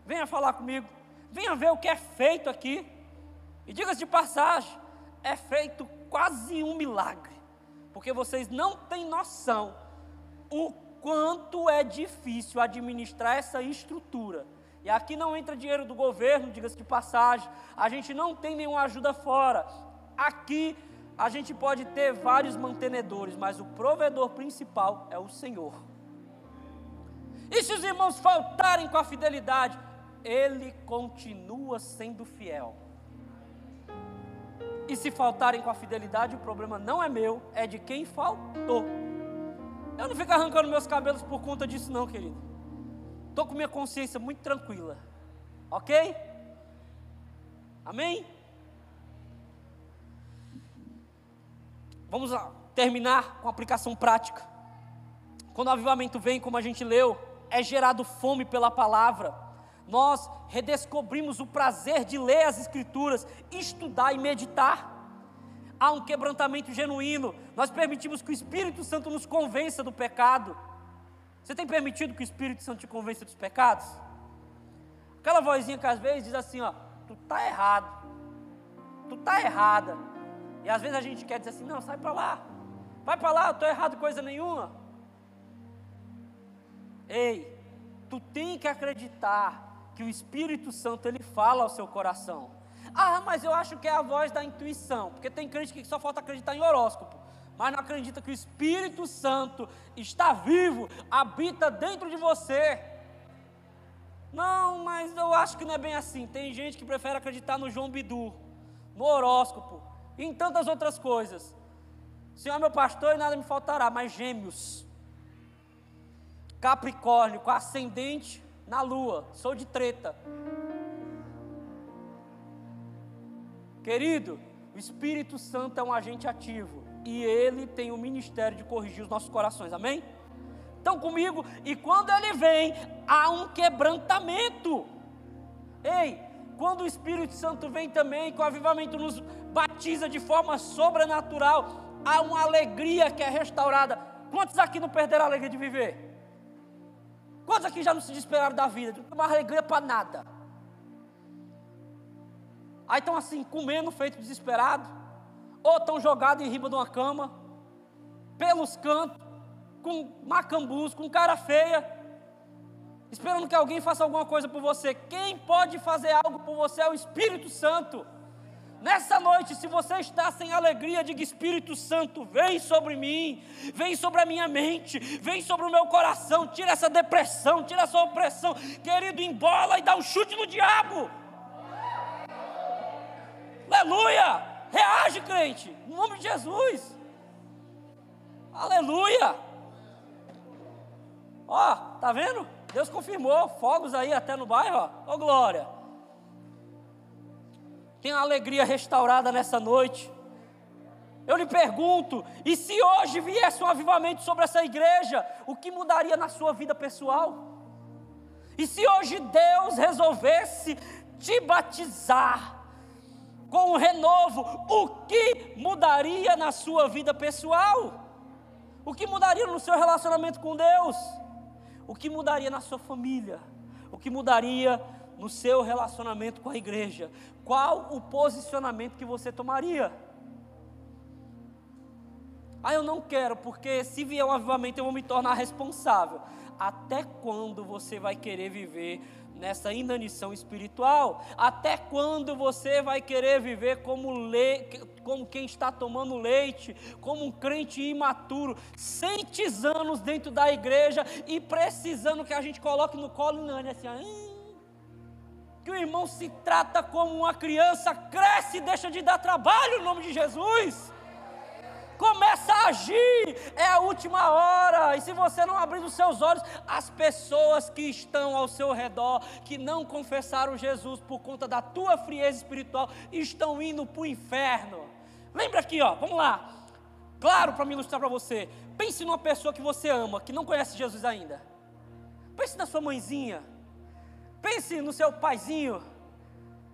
Speaker 1: venha falar comigo, venha ver o que é feito aqui. E diga-se de passagem, é feito quase um milagre, porque vocês não têm noção o quanto é difícil administrar essa estrutura. E aqui não entra dinheiro do governo, diga-se de passagem, a gente não tem nenhuma ajuda fora. Aqui a gente pode ter vários mantenedores, mas o provedor principal é o Senhor. E se os irmãos faltarem com a fidelidade, Ele continua sendo fiel. E se faltarem com a fidelidade, o problema não é meu, é de quem faltou. Eu não fico arrancando meus cabelos por conta disso não, querido. Estou com minha consciência muito tranquila, ok? Amém? Vamos lá, terminar com a aplicação prática. Quando o avivamento vem, como a gente leu, é gerado fome pela palavra. Nós redescobrimos o prazer de ler as Escrituras, estudar e meditar. Há um quebrantamento genuíno. Nós permitimos que o Espírito Santo nos convença do pecado. Você tem permitido que o Espírito Santo te convença dos pecados? Aquela vozinha que às vezes diz assim, tu está errado, tu está errada. E às vezes a gente quer dizer assim, não, sai para lá, vai para lá, eu estou errado coisa nenhuma. Ei, tu tem que acreditar que o Espírito Santo, ele fala ao seu coração. Mas eu acho que é a voz da intuição, porque tem crente que só falta acreditar em horóscopo, mas não acredita que o Espírito Santo está vivo, habita dentro de você. Não, mas eu acho que não é bem assim. Tem gente que prefere acreditar no João Bidu, no horóscopo, e em tantas outras coisas. Senhor é meu pastor e nada me faltará. Mas Gêmeos, Capricórnio, com ascendente na lua, sou de treta. Querido, o Espírito Santo é um agente ativo, e ele tem o ministério de corrigir os nossos corações, amém? Estão comigo? E quando ele vem, há um quebrantamento. Ei, quando o Espírito Santo vem também, que o avivamento nos batiza de forma sobrenatural, há uma alegria que é restaurada. Quantos aqui não perderam a alegria de viver? Quantos aqui já não se desesperaram da vida? Não tem mais alegria para nada. Aí estão assim, comendo, feito desesperado, ou estão jogados em riba de uma cama, pelos cantos, com macambus, com cara feia, esperando que alguém faça alguma coisa por você. Quem pode fazer algo por você é o Espírito Santo. Nessa noite, se você está sem alegria, diga: Espírito Santo, vem sobre mim, vem sobre a minha mente, vem sobre o meu coração, tira essa depressão, tira essa opressão. Querido, embola e dá um chute no diabo. Aleluia! Reage, crente, em nome de Jesus. Aleluia! Ó, tá vendo? Deus confirmou, fogos aí até no bairro, ó. Ô glória! Tem a alegria restaurada nessa noite. Eu lhe pergunto, e se hoje viesse um avivamento sobre essa igreja, o que mudaria na sua vida pessoal? E se hoje Deus resolvesse te batizar com um renovo, o que mudaria na sua vida pessoal? O que mudaria no seu relacionamento com Deus? O que mudaria na sua família? O que mudaria no seu relacionamento com a igreja? Qual o posicionamento que você tomaria? Eu não quero, porque se vier um avivamento eu vou me tornar responsável. Até quando você vai querer viver nessa inanição espiritual? Até quando você vai querer viver como quem está tomando leite, como um crente imaturo, 100 anos dentro da igreja e precisando que a gente coloque no colo inane assim, que o irmão se trata como uma criança, cresce e deixa de dar trabalho, em nome de Jesus. Começa a agir, é a última hora, e se você não abrir os seus olhos, as pessoas que estão ao seu redor, que não confessaram Jesus por conta da tua frieza espiritual, estão indo para o inferno. Lembra aqui, ó, vamos lá, claro, para me ilustrar para você, pense numa pessoa que você ama, que não conhece Jesus ainda, pense na sua mãezinha, pense no seu paizinho,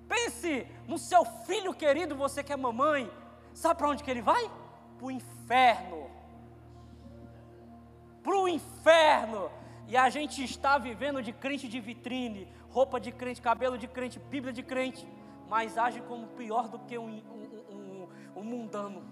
Speaker 1: pense no seu filho querido, você que é mamãe, sabe para onde que ele vai? Para o inferno, para o inferno, e a gente está vivendo de crente de vitrine, roupa de crente, cabelo de crente, Bíblia de crente, mas age como pior do que um mundano,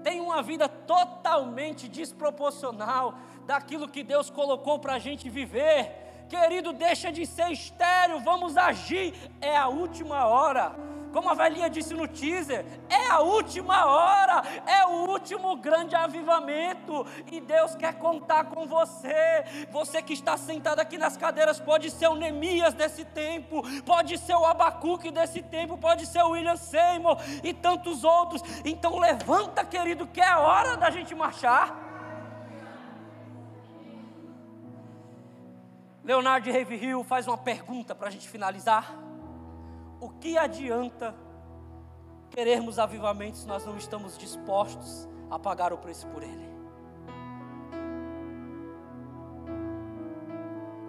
Speaker 1: tem uma vida totalmente desproporcional daquilo que Deus colocou para a gente viver. Querido, deixa de ser estéril, vamos agir, é a última hora. Como a velhinha disse no teaser, é a última hora, é o último grande avivamento, e Deus quer contar com você. Você que está sentado aqui nas cadeiras, pode ser o Neemias desse tempo, pode ser o Abacuque desse tempo, pode ser o William Seymour e tantos outros. Então levanta, querido, que é a hora da gente marchar. Leonardo de Ravenhill faz uma pergunta para a gente finalizar. O que adianta querermos avivamentos se nós não estamos dispostos a pagar o preço por ele?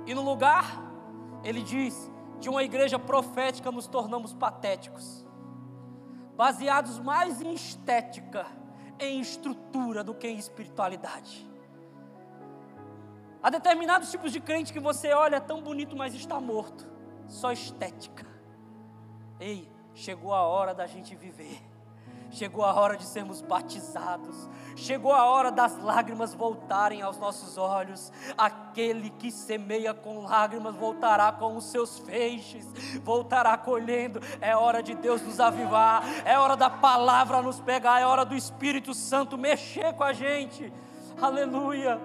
Speaker 1: E no lugar, ele diz, de uma igreja profética nos tornamos patéticos, baseados mais em estética, em estrutura do que em espiritualidade. Há determinados tipos de crente que você olha, é tão bonito, mas está morto, só estética. Ei, chegou a hora da gente viver, chegou a hora de sermos batizados, chegou a hora das lágrimas voltarem aos nossos olhos. Aquele que semeia com lágrimas voltará com os seus feixes, voltará colhendo. É hora de Deus nos avivar, é hora da palavra nos pegar, é hora do Espírito Santo mexer com a gente. Aleluia.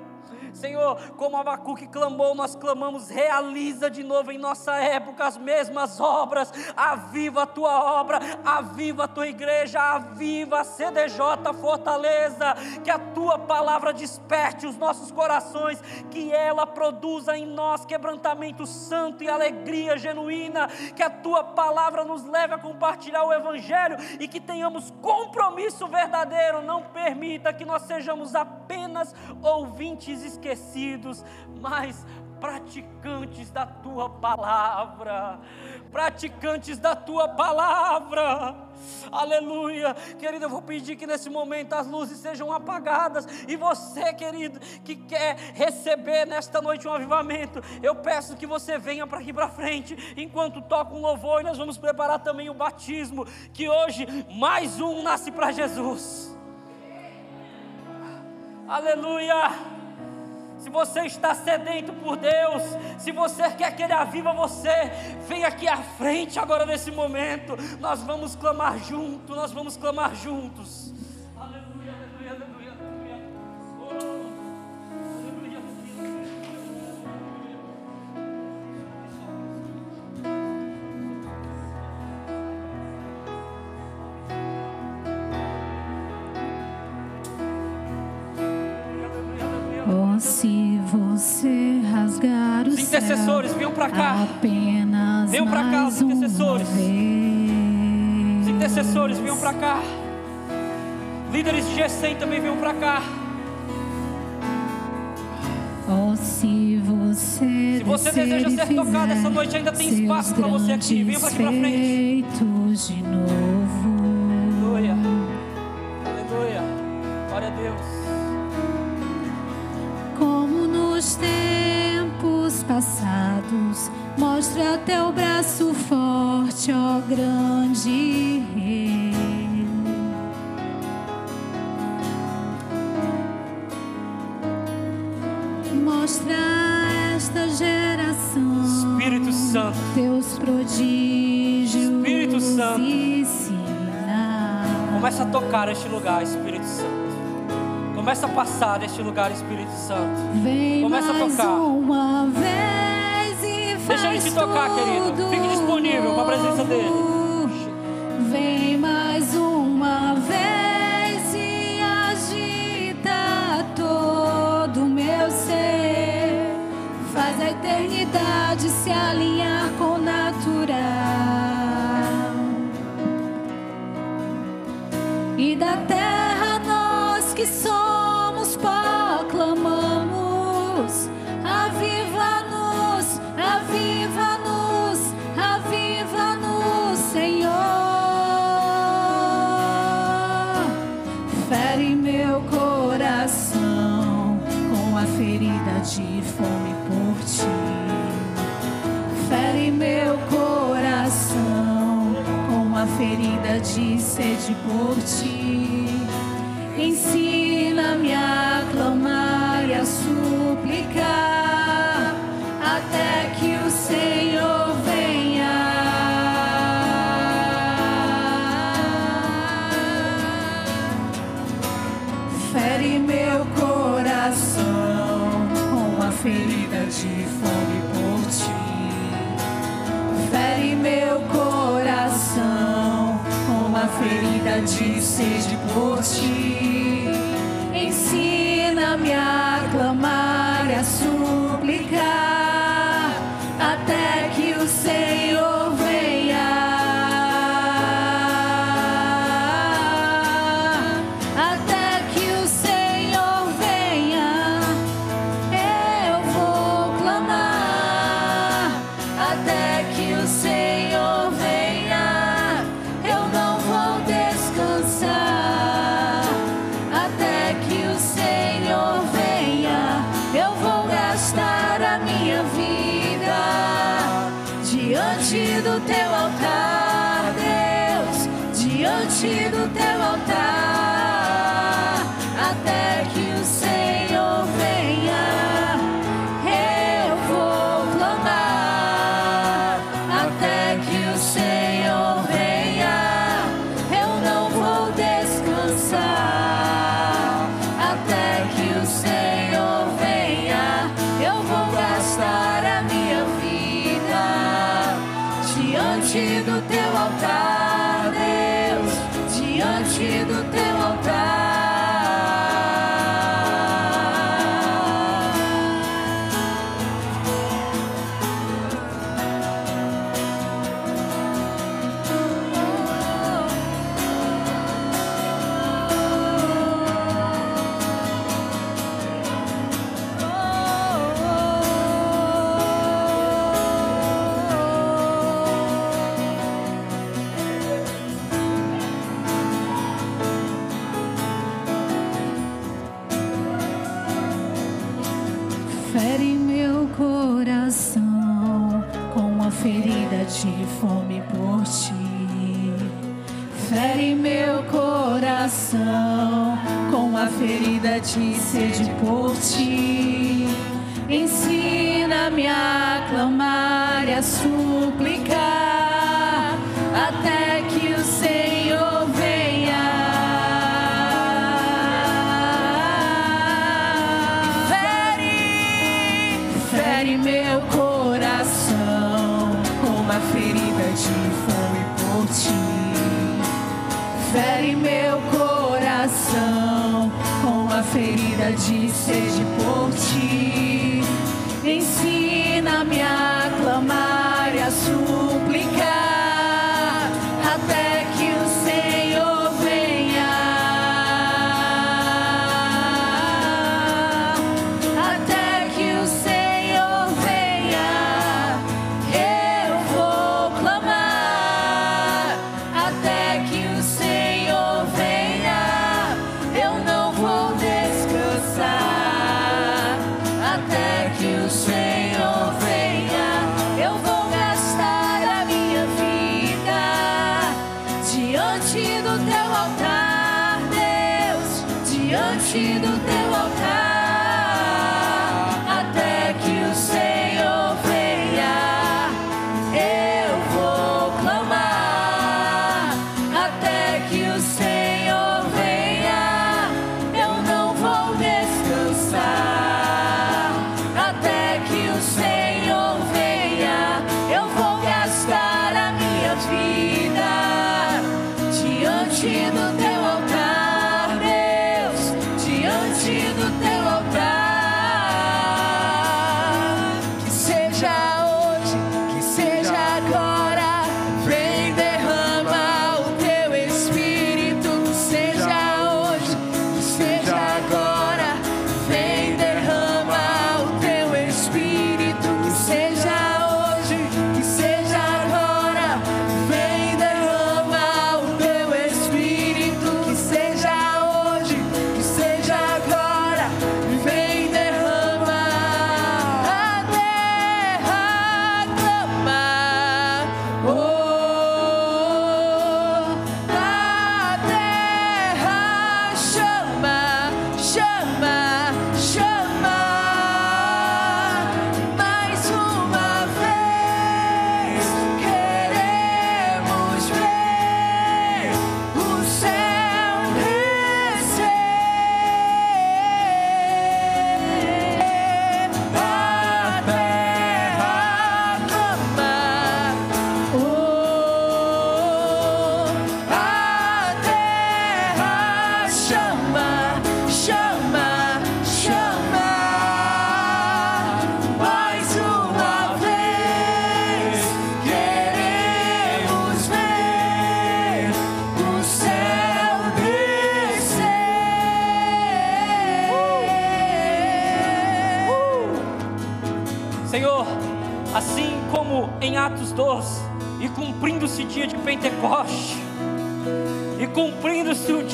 Speaker 1: Senhor, como Abacuque clamou, nós clamamos, realiza de novo em nossa época as mesmas obras, aviva a tua obra, aviva a tua igreja, aviva a CDJ Fortaleza, que a tua palavra desperte os nossos corações, que ela produza em nós quebrantamento santo e alegria genuína, que a tua palavra nos leve a compartilhar o Evangelho e que tenhamos compromisso verdadeiro. Não permita que nós sejamos apenas ouvintes esquecidos, mas praticantes da tua palavra, praticantes da tua palavra. Aleluia. Querido, eu vou pedir que nesse momento as luzes sejam apagadas, e você, querido, que quer receber nesta noite um avivamento, eu peço que você venha para aqui para frente, enquanto toca um louvor, e nós vamos preparar também o batismo, que hoje mais um nasce para Jesus. Aleluia. Se você está sedento por Deus, se você quer que Ele aviva você, vem aqui à frente agora nesse momento. Nós vamos clamar juntos, nós vamos clamar juntos. Aleluia, aleluia, aleluia, aleluia. Aleluia, aleluia.
Speaker 2: Se você rasgar o
Speaker 1: Os intercessores, venham para cá.
Speaker 2: Apenas
Speaker 1: venham para cá, os intercessores. Os intercessores, venham para cá. Líderes de G100 também venham para cá.
Speaker 2: Se você
Speaker 1: deseja ser tocado essa noite, ainda tem espaço para você aqui. Venha aqui para frente.
Speaker 2: De novo.
Speaker 1: Aleluia. Aleluia. Glória a Deus.
Speaker 2: Como nos tempos passados, mostra teu braço forte, ó grande Rei. Mostra esta geração,
Speaker 1: Espírito Santo,
Speaker 2: teus prodígios,
Speaker 1: Espírito Santo,
Speaker 2: e sinais.
Speaker 1: Começa a tocar este lugar, Espírito Santo. Começa a passar deste lugar, Espírito Santo.
Speaker 2: Vem
Speaker 1: começa a tocar.
Speaker 2: Uma vez e
Speaker 1: deixa ele te tocar, querido. Fique disponível com a presença dele.
Speaker 2: Vem mais uma vez e agita todo o meu ser. Faz a eternidade se alinhar com o natural. E da terra nós que somos proclamamos: aviva-nos, aviva-nos, aviva-nos, Senhor. Fere meu coração com a ferida de fome por ti. Fere meu coração com a ferida de sede por ti. Ensina-me a clamar e a suplicar até que o Senhor venha. Fere meu coração com a ferida de fome por ti. Fere meu coração com a ferida de sede por ti. Ensina-me a clamar e a suplicar até que o Senhor venha. Até que o Senhor venha, eu vou clamar. Até que o Senhor venha, eu não vou descansar. Até que o Senhor venha, eu vou gastar a minha vida diante do teu altar, Deus, diante do teu altar. Até que o Senhor venha, eu vou clamar. Até que o Senhor venha, eu não vou descansar. Até que o Senhor venha, eu vou gastar a minha vida diante do teu altar, Deus, diante do teu altar. Fere meu coração com a ferida de fome por ti. Fere meu coração com a ferida de sede por ti. Ensina-me a clamar e a suplicar até que o Senhor venha. Fere meu coração com a ferida de fome por ti. Fere meu coração com a ferida ferida de sede por ti. Ensina-me a clamar e a suplicar até que o Senhor venha. Até que o Senhor venha, eu vou clamar. Até que o Senhor venha, eu não vou descansar. Até que o Senhor venha, eu vou gastar a minha vida diante do teu altar, Deus, diante do teu altar. Até que o Senhor venha, eu vou clamar. Até que o Senhor venha, eu não vou descansar. Até que o Senhor venha, eu vou gastar a minha vida diante do teu altar, Deus, diante do teu altar. Que seja hoje, que seja agora, vem derrama o teu Espírito. Que seja hoje, que seja agora, vem derrama o teu Espírito. Que seja hoje, que seja agora, vem derrama o teu Espírito. Que seja hoje, que seja agora, vem derrama a terra clama. Oh, a terra chama, chama, chama. Mais uma vez queremos ver o céu descer. A terra clama. Oh, a terra chama, chama, chama. Mais uma vez queremos ver o céu descer.
Speaker 1: Senhor, assim como em Atos 12, e cumprindo-se o dia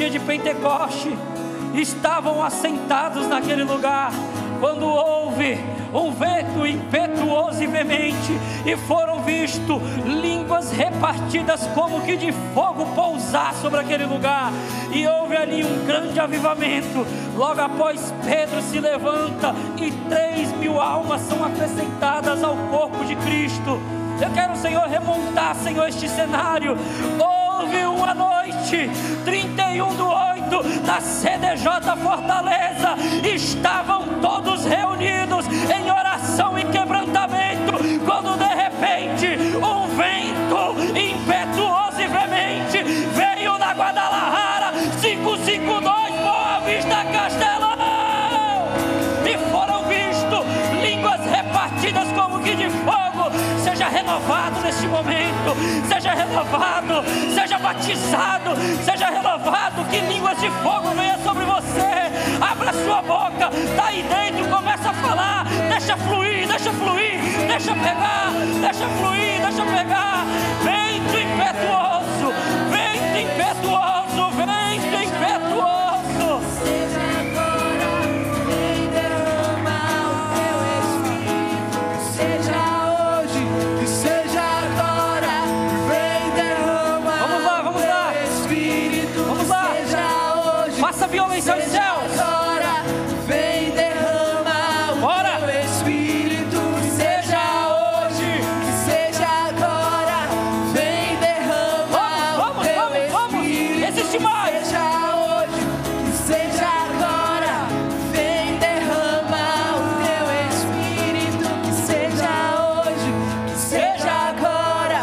Speaker 1: de Pentecoste, estavam assentados naquele lugar, quando houve um vento impetuoso e veemente, e foram vistos línguas repartidas como que de fogo pousar sobre aquele lugar, e houve ali um grande avivamento. Logo após, Pedro se levanta e 3.000 almas são acrescentadas ao corpo de Cristo. Eu quero, Senhor, remontar, Senhor, este cenário. Houve uma noite, 31/8, na CDJ Fortaleza, estavam todos reunidos em oração e quebrantamento, quando de repente um vento impetuoso e veemente veio na Guadalajara 552 Boa Vista Castelão, e foram vistos línguas repartidas como que de fogo. Seja renovado neste momento, seja renovado, seja batizado, seja renovado, que línguas de fogo venha sobre você. Abra sua boca, tá aí dentro, começa a falar, deixa fluir, deixa fluir, deixa pegar, deixa fluir, deixa pegar. Vento impetuoso, vento impetuoso, vento impetuoso.
Speaker 2: Seja agora, vem derrama o teu Espírito. Que seja hoje, que seja agora, vem derrama o teu Espírito.
Speaker 1: Vamos lá.
Speaker 2: Que seja hoje,
Speaker 1: Faça violência aos céus.
Speaker 2: agora, vem derrama o teu Espírito. Que seja hoje, que seja agora, vem derrama o teu Espírito.
Speaker 1: Existe mais.
Speaker 2: Seja hoje, que seja agora, vem derrama o teu Espírito. Que seja hoje, que seja agora,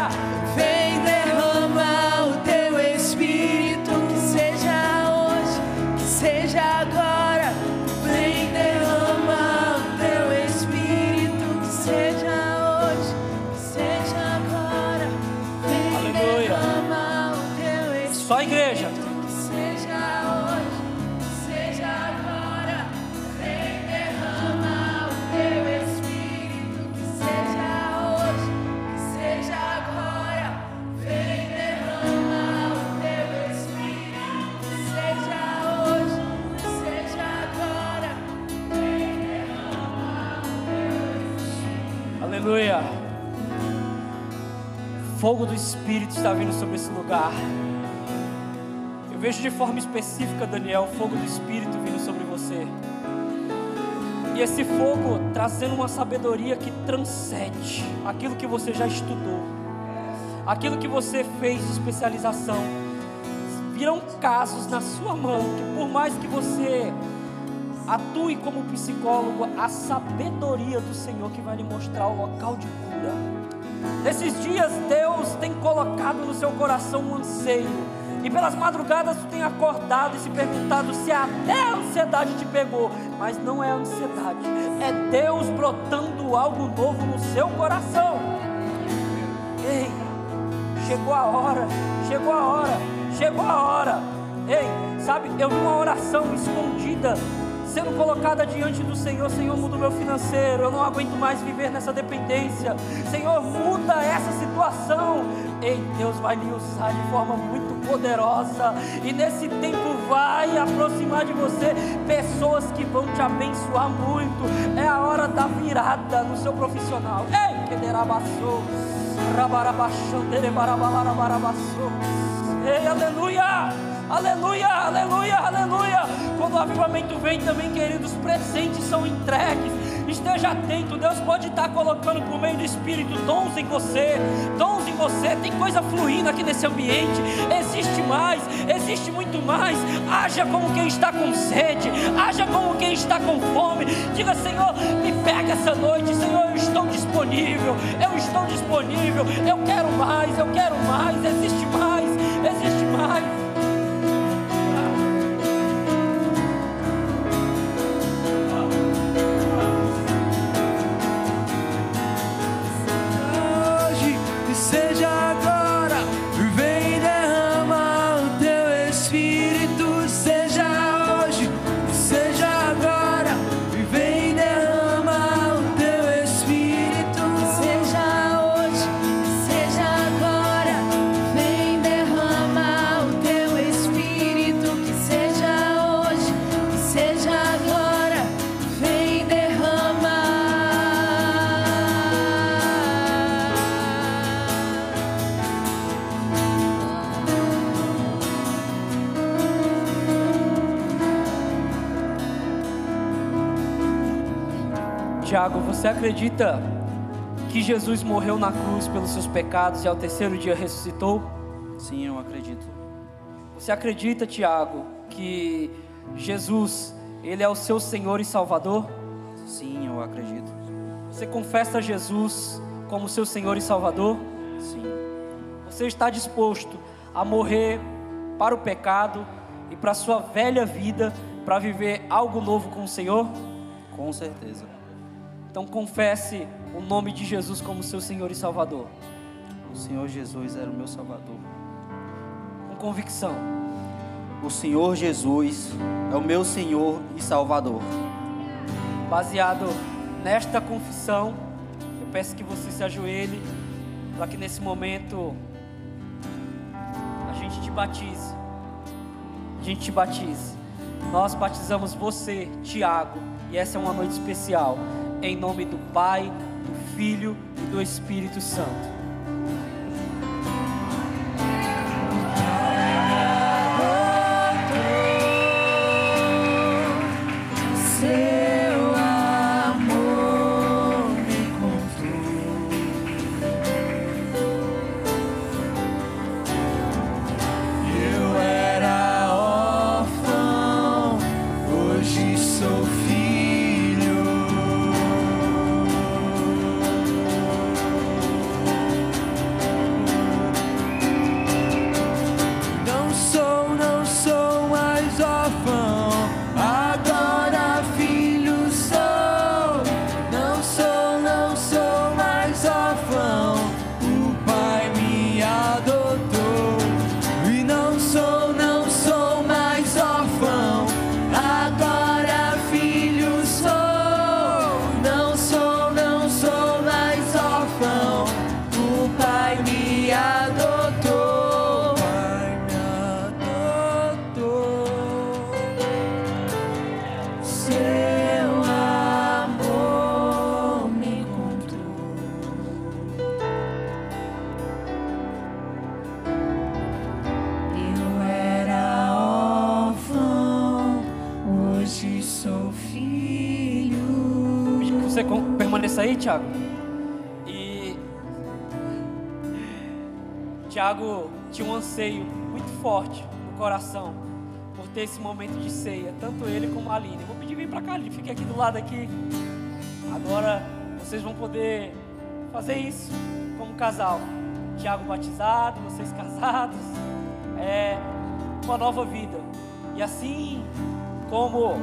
Speaker 2: vem derrama o teu Espírito. Que seja hoje, que seja agora, vem
Speaker 1: Aleluia. Fogo do Espírito está vindo sobre esse lugar. Eu vejo de forma específica, Daniel, o fogo do Espírito vindo sobre você. E esse fogo trazendo uma sabedoria que transcende aquilo que você já estudou, aquilo que você fez de especialização. Virão casos na sua mão que, por mais que você atue como psicólogo, a sabedoria do Senhor que vai lhe mostrar o local de cura. Nesses dias Deus tem colocado no seu coração um anseio, e pelas madrugadas tu tem acordado e se perguntado se até a ansiedade te pegou. Mas não é a ansiedade, é Deus brotando algo novo no seu coração. Ei, chegou a hora, chegou a hora, chegou a hora. Ei, sabe, eu vi uma oração escondida sendo colocada diante do Senhor. Senhor, muda o meu financeiro, eu não aguento mais viver nessa dependência. Senhor, muda essa situação. Ei, Deus vai lhe usar de forma muito poderosa, e nesse tempo vai aproximar de você pessoas que vão te abençoar muito. É a hora da virada no seu profissional. Ei, que derabaçou, rabarabaxanderebarabalarabaçou. Ei, aleluia! Aleluia, aleluia, aleluia. Quando o avivamento vem também, queridos, presentes são entregues. Esteja atento, Deus pode estar colocando por meio do Espírito dons em você, tem coisa fluindo aqui nesse ambiente. Existe muito mais. Haja como quem está com sede, haja como quem está com fome. Diga: Senhor, me pega essa noite. Senhor, eu estou disponível, eu quero mais, existe mais. Tiago, você acredita que Jesus morreu na cruz pelos seus pecados e ao terceiro dia ressuscitou?
Speaker 3: Sim, eu acredito.
Speaker 1: Você acredita, Tiago, que Jesus, Ele é o seu Senhor e Salvador?
Speaker 3: Sim, eu acredito.
Speaker 1: Você confessa Jesus como seu Senhor e Salvador?
Speaker 3: Sim.
Speaker 1: Você está disposto a morrer para o pecado e para a sua velha vida, para viver algo novo com o Senhor?
Speaker 3: Com certeza.
Speaker 1: Então confesse o nome de Jesus como seu Senhor e Salvador.
Speaker 3: O Senhor Jesus era o meu Salvador.
Speaker 1: Com convicção.
Speaker 3: O Senhor Jesus é o meu Senhor e Salvador.
Speaker 1: Baseado nesta confissão, eu peço que você se ajoelhe, para que nesse momento a gente te batize. Nós batizamos você, Tiago, e essa é uma noite especial. Em nome do Pai, do Filho e do Espírito Santo. você permaneça aí, Tiago. E Tiago tinha um anseio muito forte no coração por ter esse momento de ceia, tanto ele como a Aline. Eu vou pedir, vem pra cá, Aline, fique aqui do lado aqui. Agora vocês vão poder fazer isso como casal. Tiago batizado, vocês casados. É uma nova vida. E assim como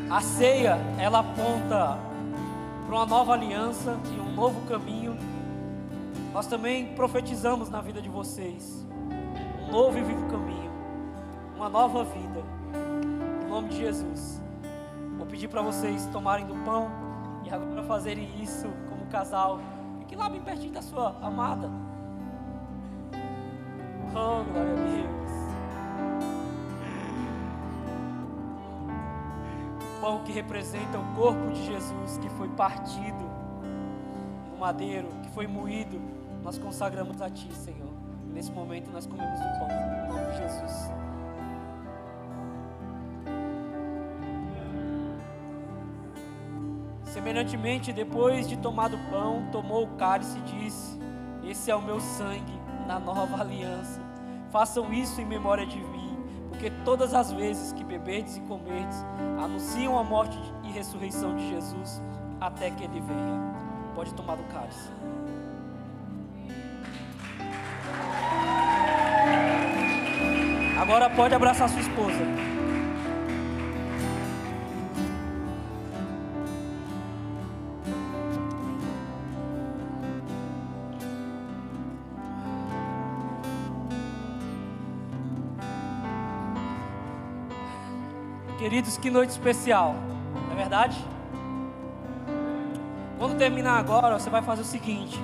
Speaker 1: a ceia, ela aponta para uma nova aliança e um novo caminho, nós também profetizamos na vida de vocês um novo e vivo caminho, uma nova vida, em nome de Jesus. Vou pedir para vocês tomarem do pão e agora fazerem isso como casal. Fique lá bem pertinho da sua amada. Oh, glória a Deus. O pão que representa o corpo de Jesus, que foi partido no madeiro, que foi moído, nós consagramos a Ti, Senhor. Nesse momento nós comemos o pão, em nome de Jesus. Semelhantemente, depois de tomar o pão, tomou o cálice e disse: esse é o meu sangue na nova aliança. Façam isso em memória de mim, porque todas as vezes que beberdes e comerdes, anunciam a morte e ressurreição de Jesus, até que Ele venha. Pode tomar do cálice. Agora pode abraçar sua esposa. Queridos, que noite especial, não é verdade? Quando terminar agora, você vai fazer o seguinte: